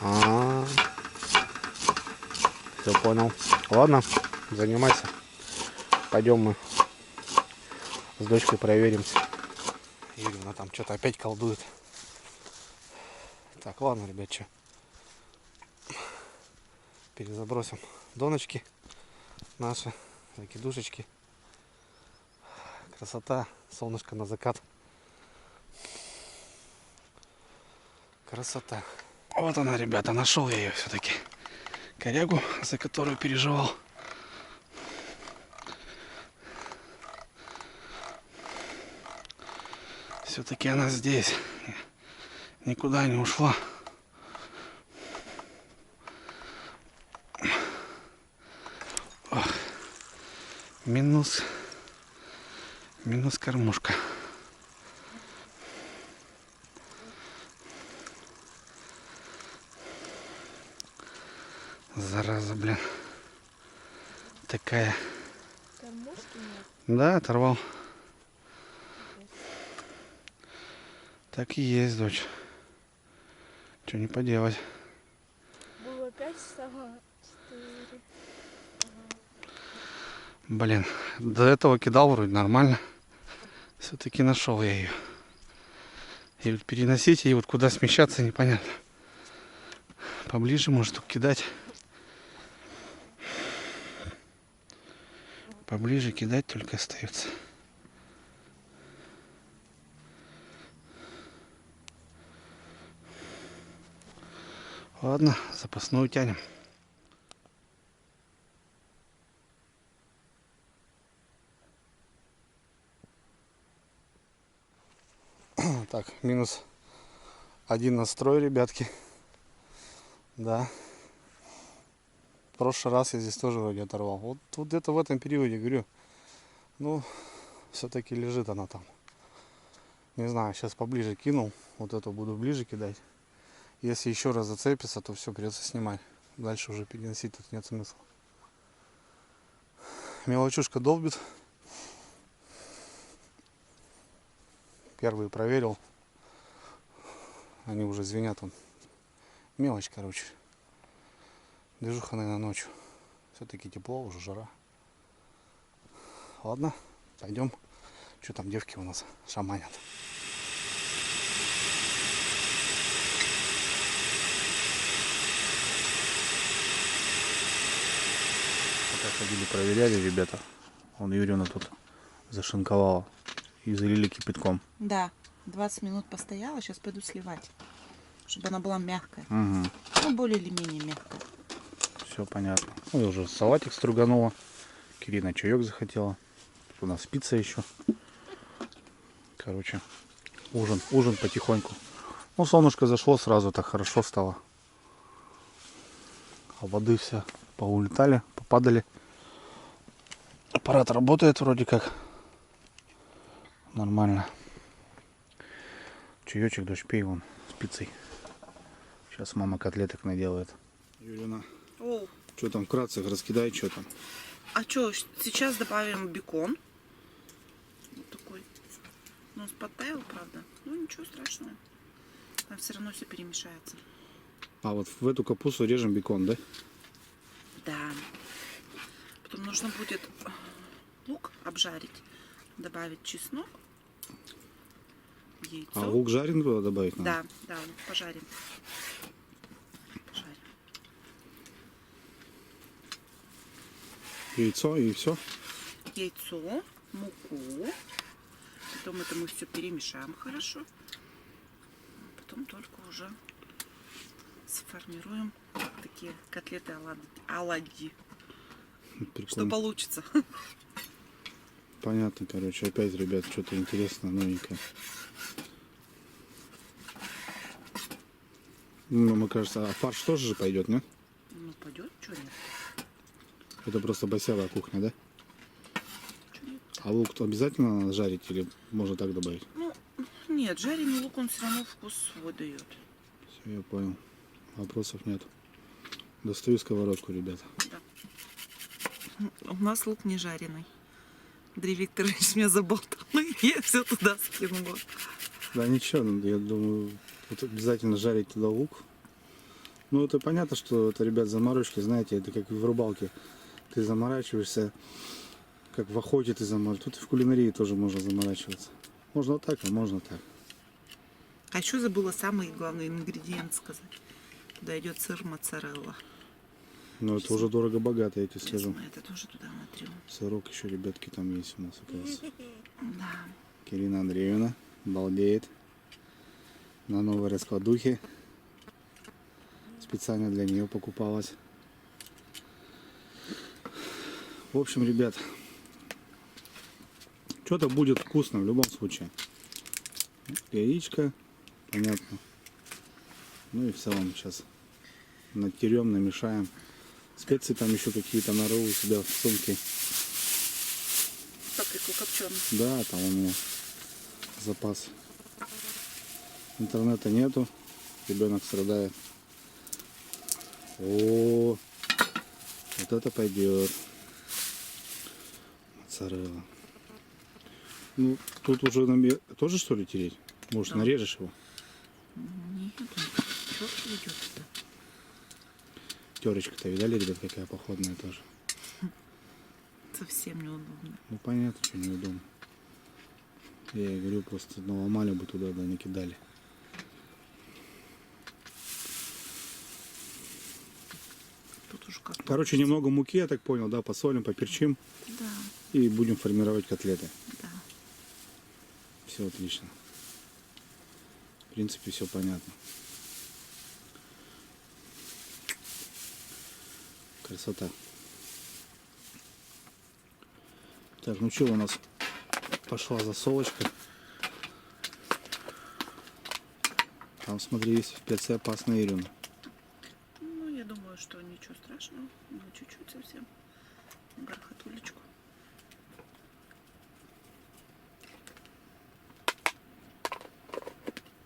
Все понял. Ладно, занимайся. Пойдем мы с дочкой проверимся. Юрьевна там что-то опять колдует. Так, ладно, ребят, что? Перезабросим доночки наши, закидушечки. Красота, солнышко на закат. Красота. Вот она, ребята, нашел я ее все-таки. Корягу, за которую переживал. Все-таки она здесь. Никуда не ушла. Ох. Минус кормушка. Зараза, блин. Такая. Кормушки нет. Да, оторвал. Так и есть, дочь. Что не поделать. Было 5, стало 4. Блин, до этого кидал вроде нормально. Все-таки нашел я ее. И вот переносить и вот куда смещаться непонятно. Поближе может кидать. Поближе кидать только остается. Ладно, запасную тянем. Так, минус 1 настрой, ребятки. Да. В прошлый раз я здесь тоже вроде оторвал. Вот где-то в этом периоде, говорю, ну, все-таки лежит она там. Не знаю, сейчас поближе кинул. Вот эту буду ближе кидать. Если еще раз зацепится, то все, придется снимать. Дальше уже переносить тут нет смысла. Мелочушка долбит. Первый проверил. Они уже звенят. Он. Мелочь, короче. Движуха, наверное, ночью. Все-таки тепло, уже жара. Ладно, пойдем. Что там девки у нас шаманят. Пока ходили, проверяли, ребята. Вон Юрьевна тут зашинковала. И залили кипятком. Да, 20 минут постояла, сейчас пойду сливать, чтобы она была мягкая. Угу. Ну, более или менее мягкая. Все понятно. Ну, я уже салатик струганула. Кирина чаек захотела. Тут у нас пицца еще. Короче, ужин потихоньку. Ну, солнышко зашло, сразу так хорошо стало. А воды все поулетали, попадали. Аппарат работает вроде как. Нормально. Чаечек, дочь, пей вон с пиццей. Сейчас мама котлеток наделает. Юрина, О, что там вкратце раскидай, что там? а что, сейчас добавим бекон. Вот такой. Ну, он подтаял, правда. Ну, ничего страшного. Там все равно все перемешается. А вот в эту капусту режем бекон, да? Да. Потом нужно будет лук обжарить, добавить чеснок, яйцо. А лук жареный туда добавить надо? Да, да, лук пожарим. Пожарим. Яйцо и все? Яйцо, муку. Потом это мы все перемешаем хорошо. Потом только уже сформируем такие котлеты оладьи. Что Прикольно. получится. Понятно, короче. Опять, ребят, что-то интересное, новенькое. Ну, мне кажется, а фарш тоже же пойдет, нет? Ну, пойдет, что нет? Это просто басявая кухня, да? Чё нет? А лук то обязательно надо жарить или можно так добавить? Ну, нет, жареный лук, он все равно вкус свой дает. Все, я понял. Вопросов нет. Достаю сковородку, ребята. Да. У нас лук не жареный. Андрей Викторович меня заболтал, я все туда скинула. Да ничего, я думаю, вот обязательно жарить туда лук. Ну, это понятно, что это, ребят, заморочки, знаете, это как в рыбалке. Ты заморачиваешься, как в охоте ты заморачиваешься. Тут и в кулинарии тоже можно заморачиваться. Можно вот так, а можно так. А еще забыла самый главный ингредиент сказать. Туда идет сыр моцарелла. Но это уже дорого-богато, я тебе Сейчас скажу. мы это тоже туда натрем. Сырок еще, ребятки, там есть у нас, оказывается. Да. Кирина Андреевна балдеет на новой раскладухе. Специально для нее покупалась. В общем, ребят, что-то будет вкусно в любом случае. Яичко, понятно. Ну и в целом сейчас натерем, намешаем. Специи там еще какие-то нарыл у себя в сумке. Паприку копченую. Да, там у меня запас. Интернета нету, ребенок страдает. О, Вот это пойдет. Моцарелла. Ну, тут уже тоже что ли тереть? Может, Да. нарежешь его? Нет, четко идет это. Терочка-то видали, ребят, какая походная тоже. Совсем неудобно. Ну понятно, что неудобно. Я и говорю, просто наломали бы туда, да накидали. Тут уж как Короче, получится. немного муки, я так понял, да, посолим, поперчим Да, и будем формировать котлеты. да. Все отлично. В принципе, все понятно. Красота. Так, ну что у нас? Пошла засолочка. Там, смотри, есть в перце опасная Ирина. Ну, я думаю, что ничего страшного. Ну, чуть-чуть совсем. Горхотулечку.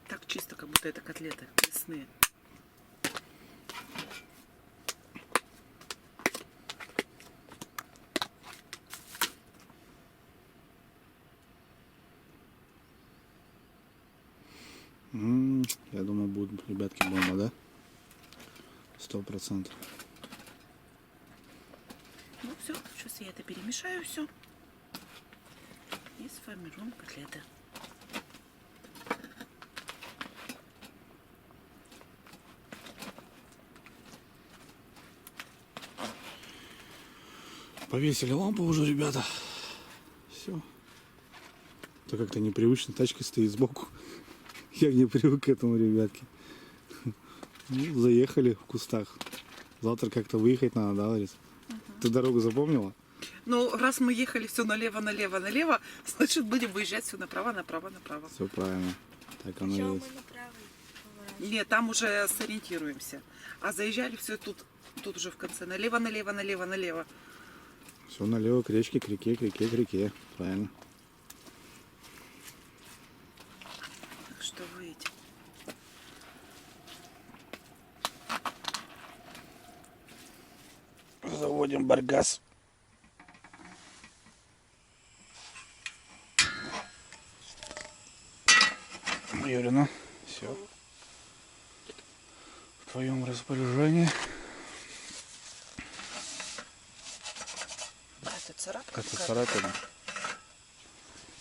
Так чисто, как будто это котлеты мясные. Я думаю, будут, ребятки, бомба, да? 100%. Ну все, сейчас я это перемешаю все. И сформируем котлеты. Повесили лампу уже, ребята. Все. Это как-то непривычно. Тачка стоит сбоку. Я не привык к этому, ребятки. Ну, заехали в кустах. Завтра как-то выехать надо, да, Ларис? Ты дорогу запомнила? Ну, раз мы ехали все налево, налево, налево, значит, будем выезжать все направо, направо, направо. Все правильно. Так оно и Сначала есть. мы направо поворачиваем. Нет, там уже сориентируемся. А заезжали все тут уже в конце. Налево, налево, налево, налево. Все налево к речке, к реке, к реке, к реке. Правильно. Так что выйдем. Заводим баргас. Юрина, все. В твоем распоряжении. Это царапка? Это царапина.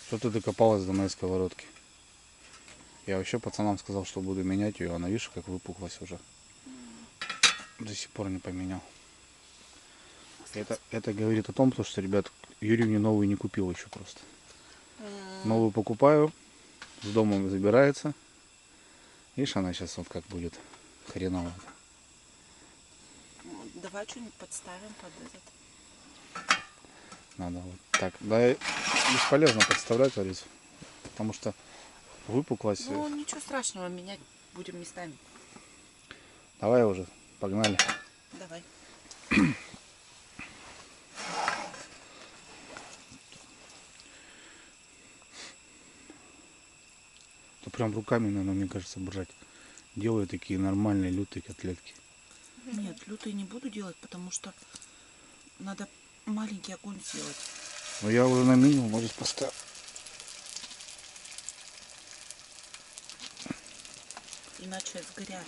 Что ты докопалась до моей сковородки? Я вообще пацанам сказал, что буду менять ее. Она, видишь, как выпуклась уже. До сих пор не поменял. Это говорит о том, что, ребят, Юрий мне новую не купил еще просто. Новую покупаю, с домом забирается. Видишь, она сейчас вот как будет хреново. Давай что-нибудь подставим под этот. Надо вот так. Да, бесполезно подставлять, говорится, потому что выпуклость. Ну, ничего страшного, менять будем местами. Давай уже, погнали. Давай. То прям руками, наверное, мне кажется, брать. Делаю такие нормальные лютые котлетки. Нет, лютые не буду делать, потому что надо маленький огонь сделать. Но я уже на минимум, может, поставил. Иначе сгорят.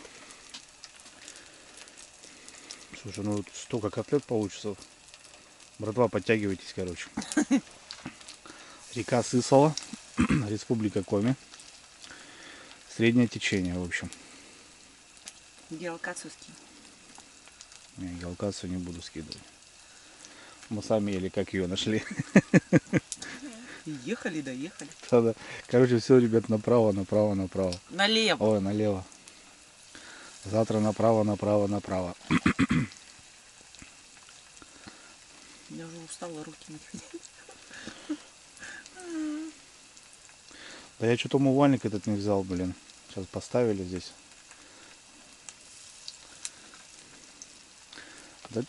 Слушай, ну вот столько котлет получится. Братва, подтягивайтесь, короче. Река Сысола, Республика Коми. Среднее течение, в общем. Геолокацию скинь. Не, геолокацию не буду скидывать. Мы сами еле как ее нашли. Ехали, доехали. Да-да. Короче, все, ребят, направо, направо, направо. Налево. Ой, налево. Завтра направо, направо, направо. Я уже устала руки находить. Да я что-то умывальник этот не взял, блин. Сейчас поставили здесь. Да.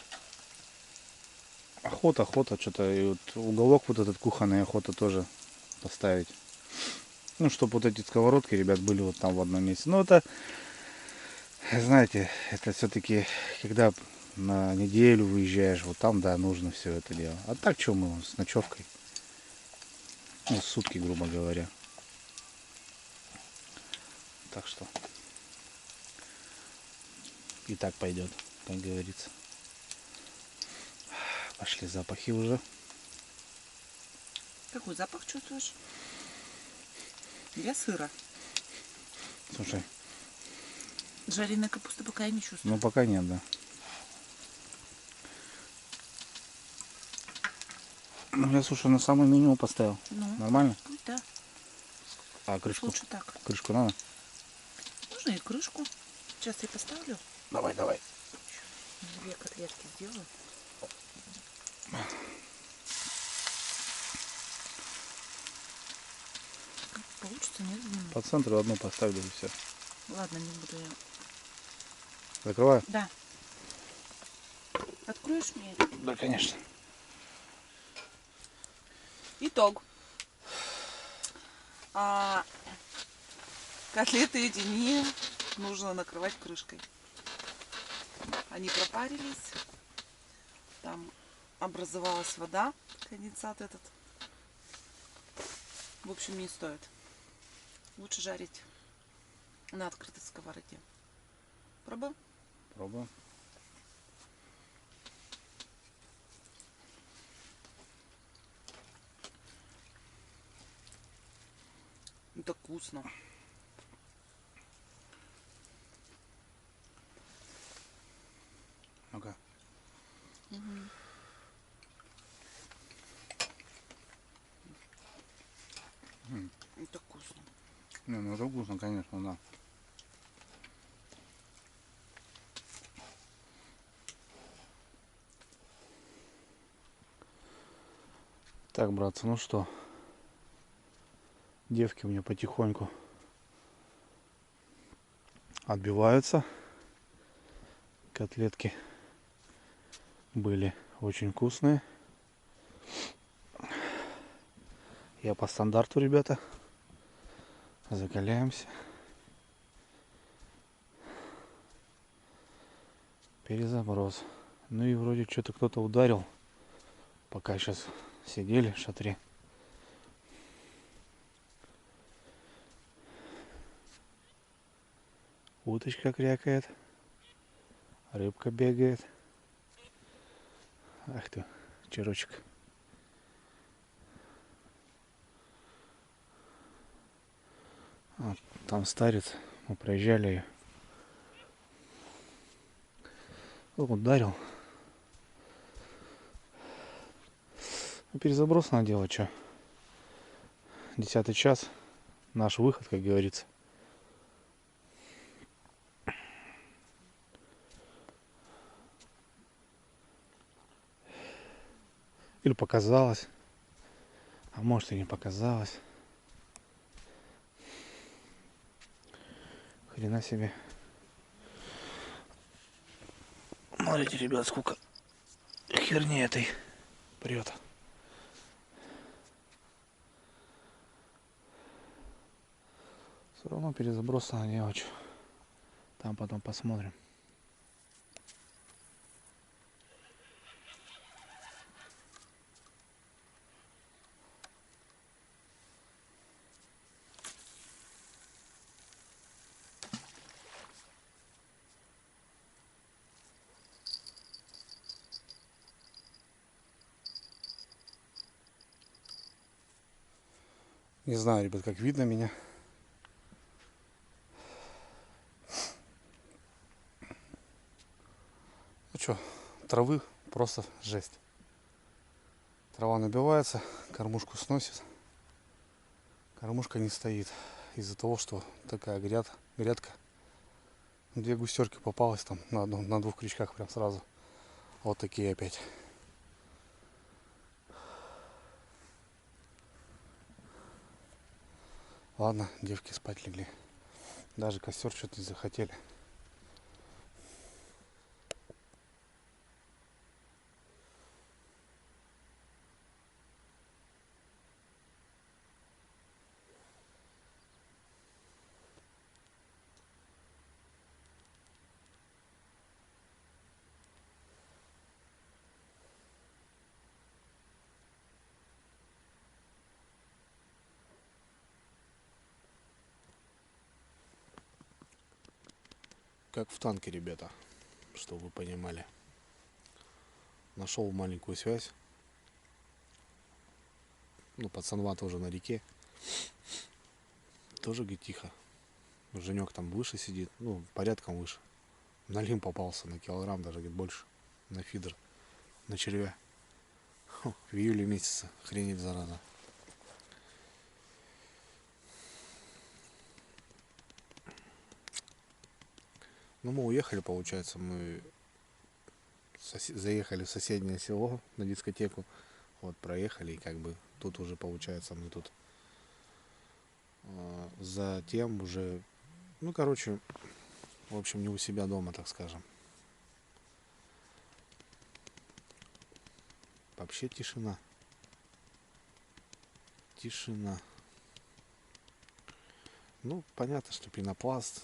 Охота, что-то. И вот уголок вот этот кухонный охота тоже поставить. Ну, чтобы вот эти сковородки, ребят, были вот там в одном месте. Ну, это, знаете, это все-таки, когда на неделю выезжаешь, вот там, да, нужно все это дело. А так что мы с ночевкой? Ну, сутки, грубо говоря. Так что и так пойдет, как говорится. Пошли запахи уже. Какой запах чувствуешь? Я сыра. Слушай, Жареной капусты пока я не чувствую. ну пока нет, да. Ну я, слушай, на самое минимум поставил. Ну, Нормально? пусть да. А Пусть крышку? лучше так. Крышку надо? Можно и крышку. Сейчас я поставлю. Давай, давай. Две котлетки сделаю. Как получится, не знаю. По центру одну поставлю и все. Ладно, не буду я. Закрываю? Да. Откроешь мне? Да, конечно. Итог. Котлеты эти не нужно накрывать крышкой. Они пропарились. Там образовалась вода, конденсат этот. В общем, не стоит. Лучше жарить на открытой сковороде. Пробуем? Пробуем. Это вкусно. Ну-ка. Это вкусно. Не, ну это вкусно, конечно, да. Так, братцы, ну что, девки у меня потихоньку отбиваются. Котлетки были очень вкусные. Я по стандарту, ребята. Закаляемся. Перезаброс. Ну и вроде что-то кто-то ударил, пока сейчас сидели в шатре. Уточка крякает. Рыбка бегает. Ах ты, черочек. А, там старец. Мы проезжали ее. Ударил. Ну, перезаброс надо делать, что. 10 час. Наш выход, как говорится. Или показалось. А может и не показалось. Хрена себе. Смотрите, ребят, сколько херни этой прет. Все равно перезаброс надо делать. Там потом посмотрим. Не знаю, ребят, как видно меня. Ну что, травы просто жесть. Трава набивается, кормушку сносит. Кормушка не стоит из-за того, что такая грядка. 2 густерки попалось там на 2 крючках прям сразу. Вот такие опять. Ладно, девки спать легли. Даже костер что-то не захотели. как в танке, ребята, чтобы вы понимали. Нашел маленькую связь. Ну, пацанва тоже на реке. Тоже, говорит, тихо. Женек там выше сидит, ну, порядком выше. На лим попался, на килограмм даже, говорит, больше. На фидер, на червя. Фу, в июле месяце, охренеть, зараза. Ну, мы уехали, получается, мы заехали в соседнее село на дискотеку. Вот, проехали, и как бы тут уже, получается, мы тут затем уже, ну, короче, в общем, не у себя дома, так скажем. Вообще тишина. Тишина. Ну, понятно, что пенопласт,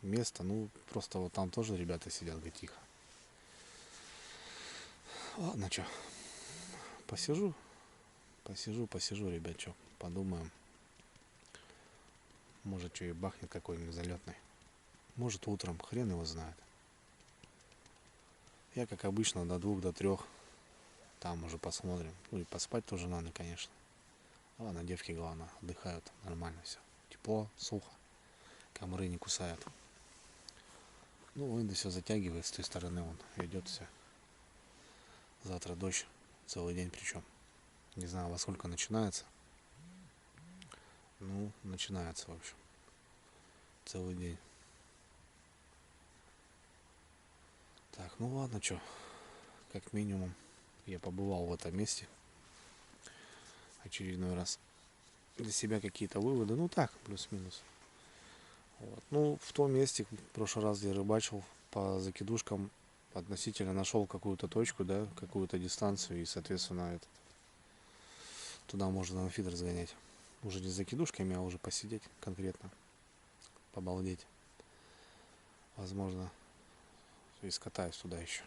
место, ну, просто вот там тоже ребята сидят, говорят, тихо. Ладно, что, посижу, ребят, что, подумаем. Может, что и бахнет какой-нибудь залетный. Может, утром, хрен его знает. Я, как обычно, до 2, до 3. Там уже посмотрим. Ну и поспать тоже надо, конечно. Ладно, девки, главное, отдыхают. Нормально все. Тепло, сухо. Комары не кусают. Ну, это все затягивает с той стороны. Он идет все. Завтра дождь. Целый день причем. Не знаю, во сколько начинается. Ну, начинается, в общем. Целый день. Так, ну ладно, что. Как минимум, я побывал в этом месте. Очередной раз. Для себя какие-то выводы. Ну так, плюс-минус. Вот. Ну, в том месте, в прошлый раз я рыбачил по закидушкам, относительно нашел какую-то точку, да, какую-то дистанцию, и, соответственно, туда можно на фидер сгонять. Уже не с закидушками, а уже посидеть конкретно, побалдеть. Возможно, и скатаюсь туда еще.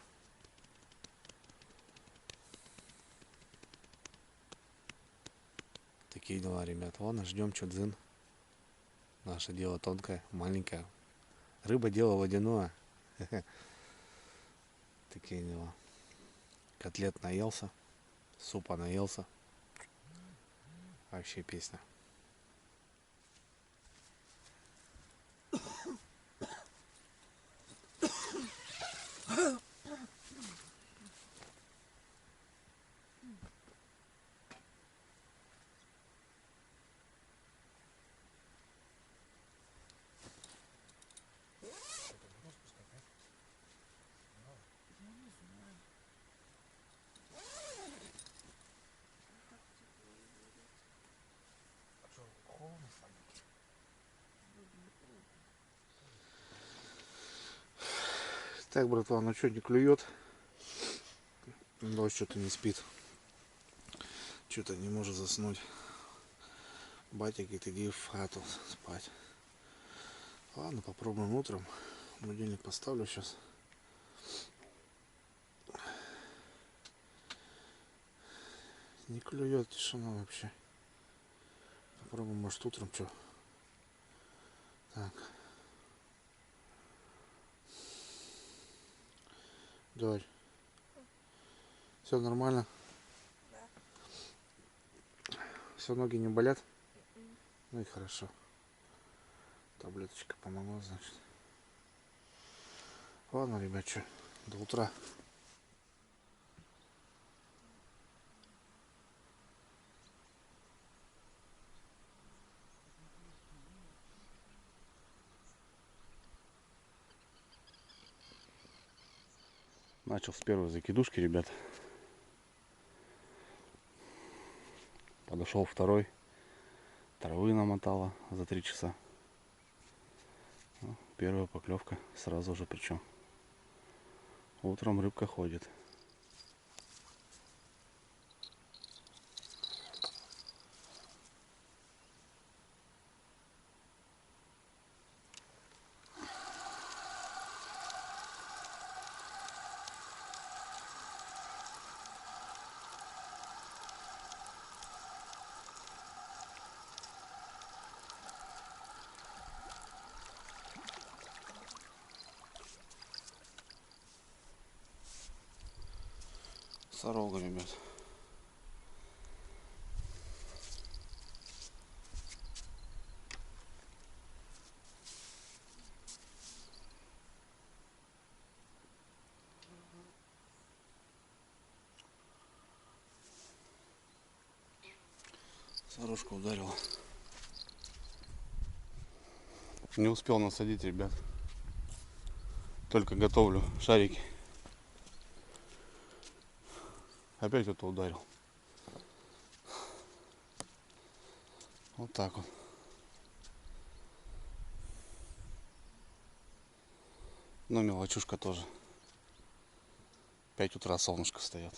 Такие дела, ребят. Ладно, ждем, что дзын. Наше дело тонкое, маленькое. Рыба дело водяное. Такие дела. Котлет наелся, супа наелся. Вообще песня. Так, братва, ну что, не клюет? Дождь что-то не спит. Что-то не может заснуть. Батя говорит, иди в хату спать. Ладно, попробуем утром. Будильник поставлю сейчас. Не клюет, тишина вообще. Попробуем, может, утром что. Так. Давай. Все нормально? Да. Все, ноги не болят? Ну и хорошо. Таблеточка помогла, значит. Ладно, ребят, что, до утра. Начал с первой закидушки, ребят. Подошел второй. Травы намотала за 3 часа. Ну, первая поклевка сразу же, причем. Утром рыбка ходит. Сорога, ребят. Сорожка ударила. Не успел насадить, ребят. Только готовлю шарики. Опять это ударил. Вот так вот. Ну, мелочушка тоже. 5 утра солнышко встает.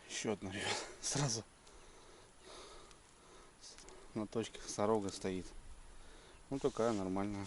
Еще одна, ребят. Сразу на точке сорога стоит. Ну, такая нормальная.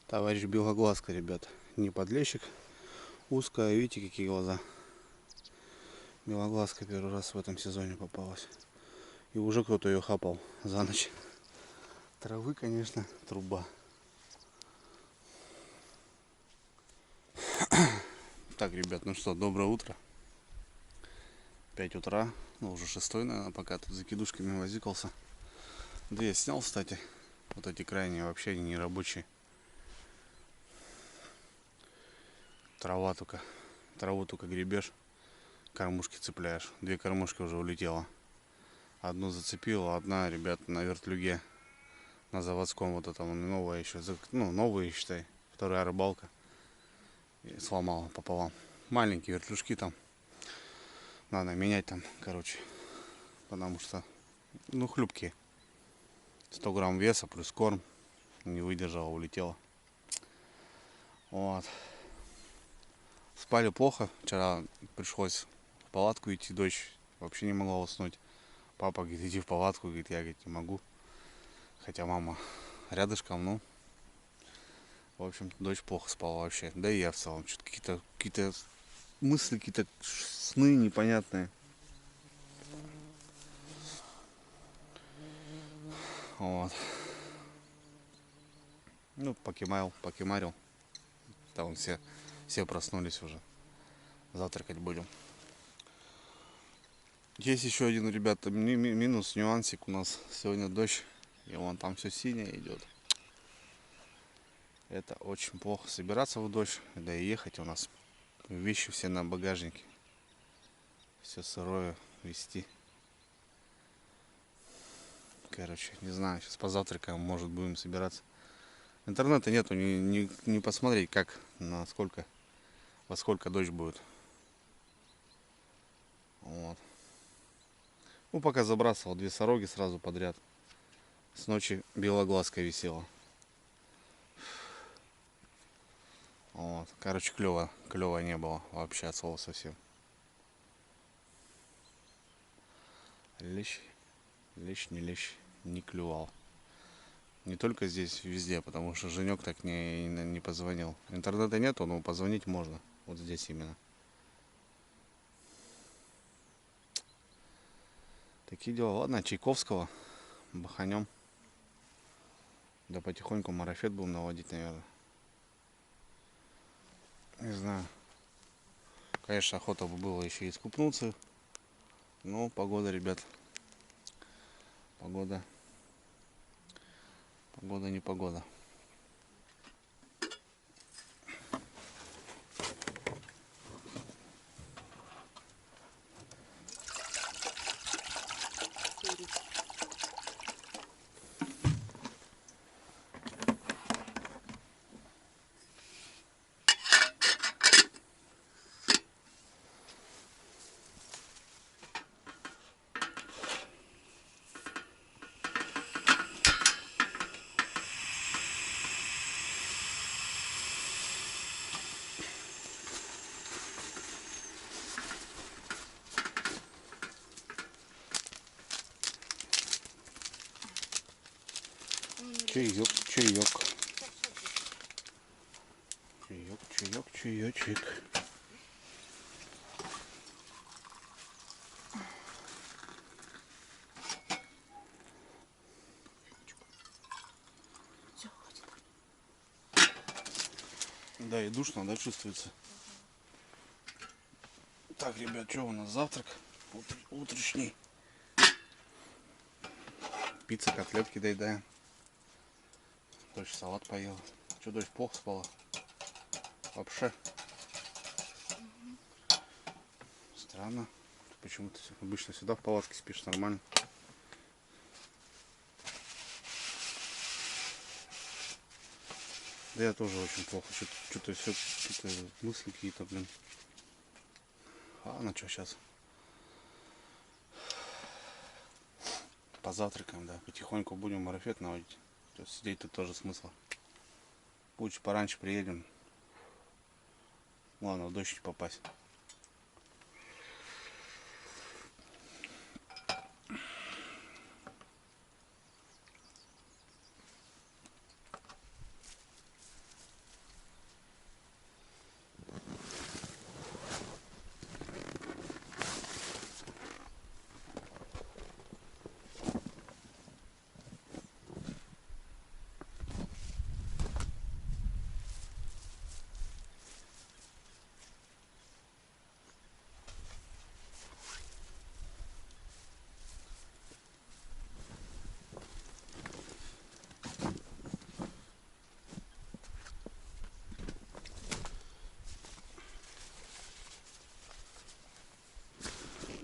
Товарищ Белоглазка, ребят. Не подлещик. Узкая. Видите, какие глаза. Белоглазка первый раз в этом сезоне попалась. И уже кто-то ее хапал за ночь. Травы, конечно, труба. Так, ребят, ну что, доброе утро. 5 утра. Ну, уже 6, наверное, пока тут за кидушками возикался. Да я снял, кстати. Вот эти крайние вообще они не рабочие. Траву только гребешь, кормушки цепляешь. 2 кормушки уже улетело. Одну зацепила, одна, ребят, на вертлюге. На заводском вот этом, новая еще. Ну, новые, считай. Вторая рыбалка. И сломала пополам. Маленькие вертлюжки там. Надо менять там, короче. Потому что, ну, хлюпкие. 100 грамм веса плюс корм. Не выдержала, улетела. Вот. Спали плохо. Вчера пришлось в палатку идти. Дочь вообще не могла уснуть. Папа говорит, иди в палатку. Говорит, я говорит, не могу. Хотя мама рядышком, ну. В общем, дочь плохо спала вообще. Да и я в целом. Что-то какие-то мысли, какие-то сны непонятные. Вот. Ну, покемарил. Там все проснулись уже. Завтракать будем. Есть еще один, ребята, минус, нюансик. У нас сегодня дождь. И вон там все синее идет. Это очень плохо собираться в дождь. Да и ехать у нас. Вещи все на багажнике. Все сырое везти. Короче, не знаю, сейчас позавтракаем, может будем собираться. Интернета нету, не посмотреть, как, во сколько дождь будет. Вот. Ну, пока забрасывал 2 сороги сразу подряд. С ночи белоглазка висела. Вот. Короче, клево не было вообще от слова совсем. Лещ не клювал. Не только здесь, везде, потому что Женек так не позвонил. Интернета нету, но позвонить можно. Вот здесь именно. Такие дела. Ладно, Чайковского баханем. Да потихоньку марафет будем наводить, наверное. Не знаю. Конечно, охота бы было еще и искупнуться. Но погода, ребят. Погода не погода. Чаечек. Да, и душно, да, чувствуется. Так, ребят, что у нас завтрак? Утренний. Пицца, котлетки доедаем. Дочь салат поела. Что, дочь плохо спала? Вообще. Странно. Почему ты обычно всегда в палатке спишь нормально? Да я тоже очень плохо. Что-то все, какие-то мысли какие-то, блин. Ладно, что сейчас? Позавтракаем, да. Потихоньку будем марафет наводить. Сидеть тут тоже смысла. Лучше пораньше приедем. Ладно, в дождь не попасть.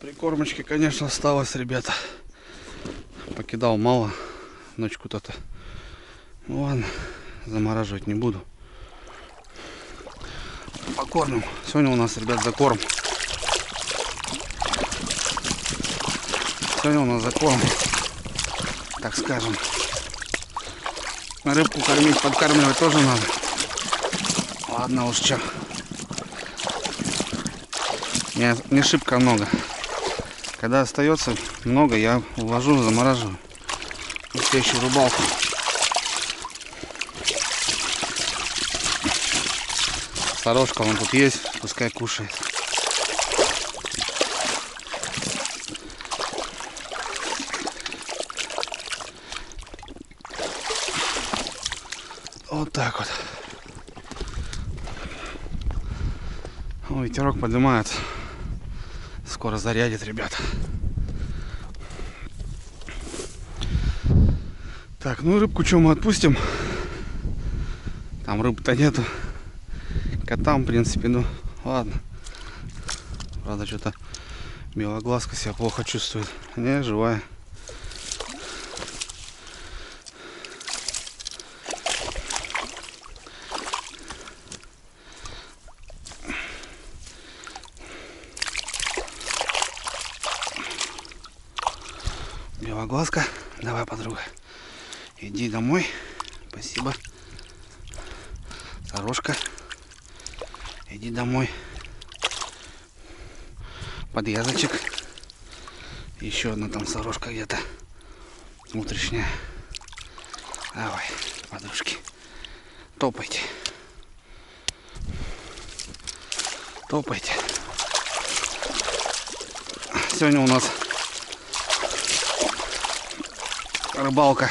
Прикормочки, конечно, осталось, ребята. Покидал мало. Ночку то-то. Ну ладно, замораживать не буду. Покормим. Сегодня у нас, ребят, закорм. Сегодня у нас закорм, так скажем. Рыбку кормить, подкармливать тоже надо. Ладно уж, что. Не шибко много. Когда остается много, я уложу, замораживаю. Настоящую рыбалку. Сорожка вон тут есть, пускай кушает. Вот так вот. О, ветерок поднимает. Скоро зарядит, ребята. Так, ну рыбку что мы отпустим? Там рыбы-то нету. Котам, в принципе, ну ладно. Правда, что-то белоглазка себя плохо чувствует. Не, живая. Первоглазка. Давай, подруга. Иди домой. Спасибо. Сорожка. Иди домой. Подъязочек. Еще одна там сорожка где-то. Утрешняя. Давай, подружки. Топайте. Топайте. Сегодня у нас рыбалка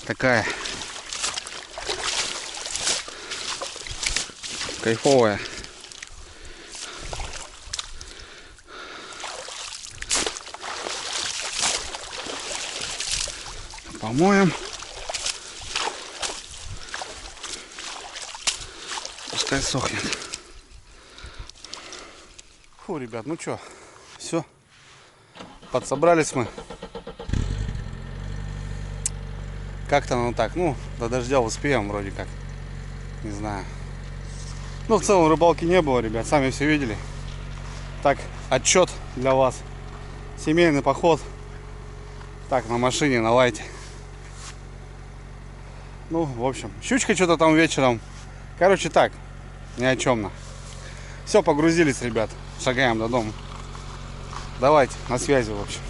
такая кайфовая. Помоем. Пускай сохнет. Фу, ребят, ну чё, все. Подсобрались мы. Как-то оно так, ну, до дождя успеем вроде как. Не знаю. Ну, в целом рыбалки не было, ребят, сами все видели. Так, отчет для вас. Семейный поход. Так, на машине, на лайте. Ну, в общем, щучка что-то там вечером. Короче, так, ни о чем. Все, погрузились, ребят. Шагаем до дома. Давайте, на связи, в общем.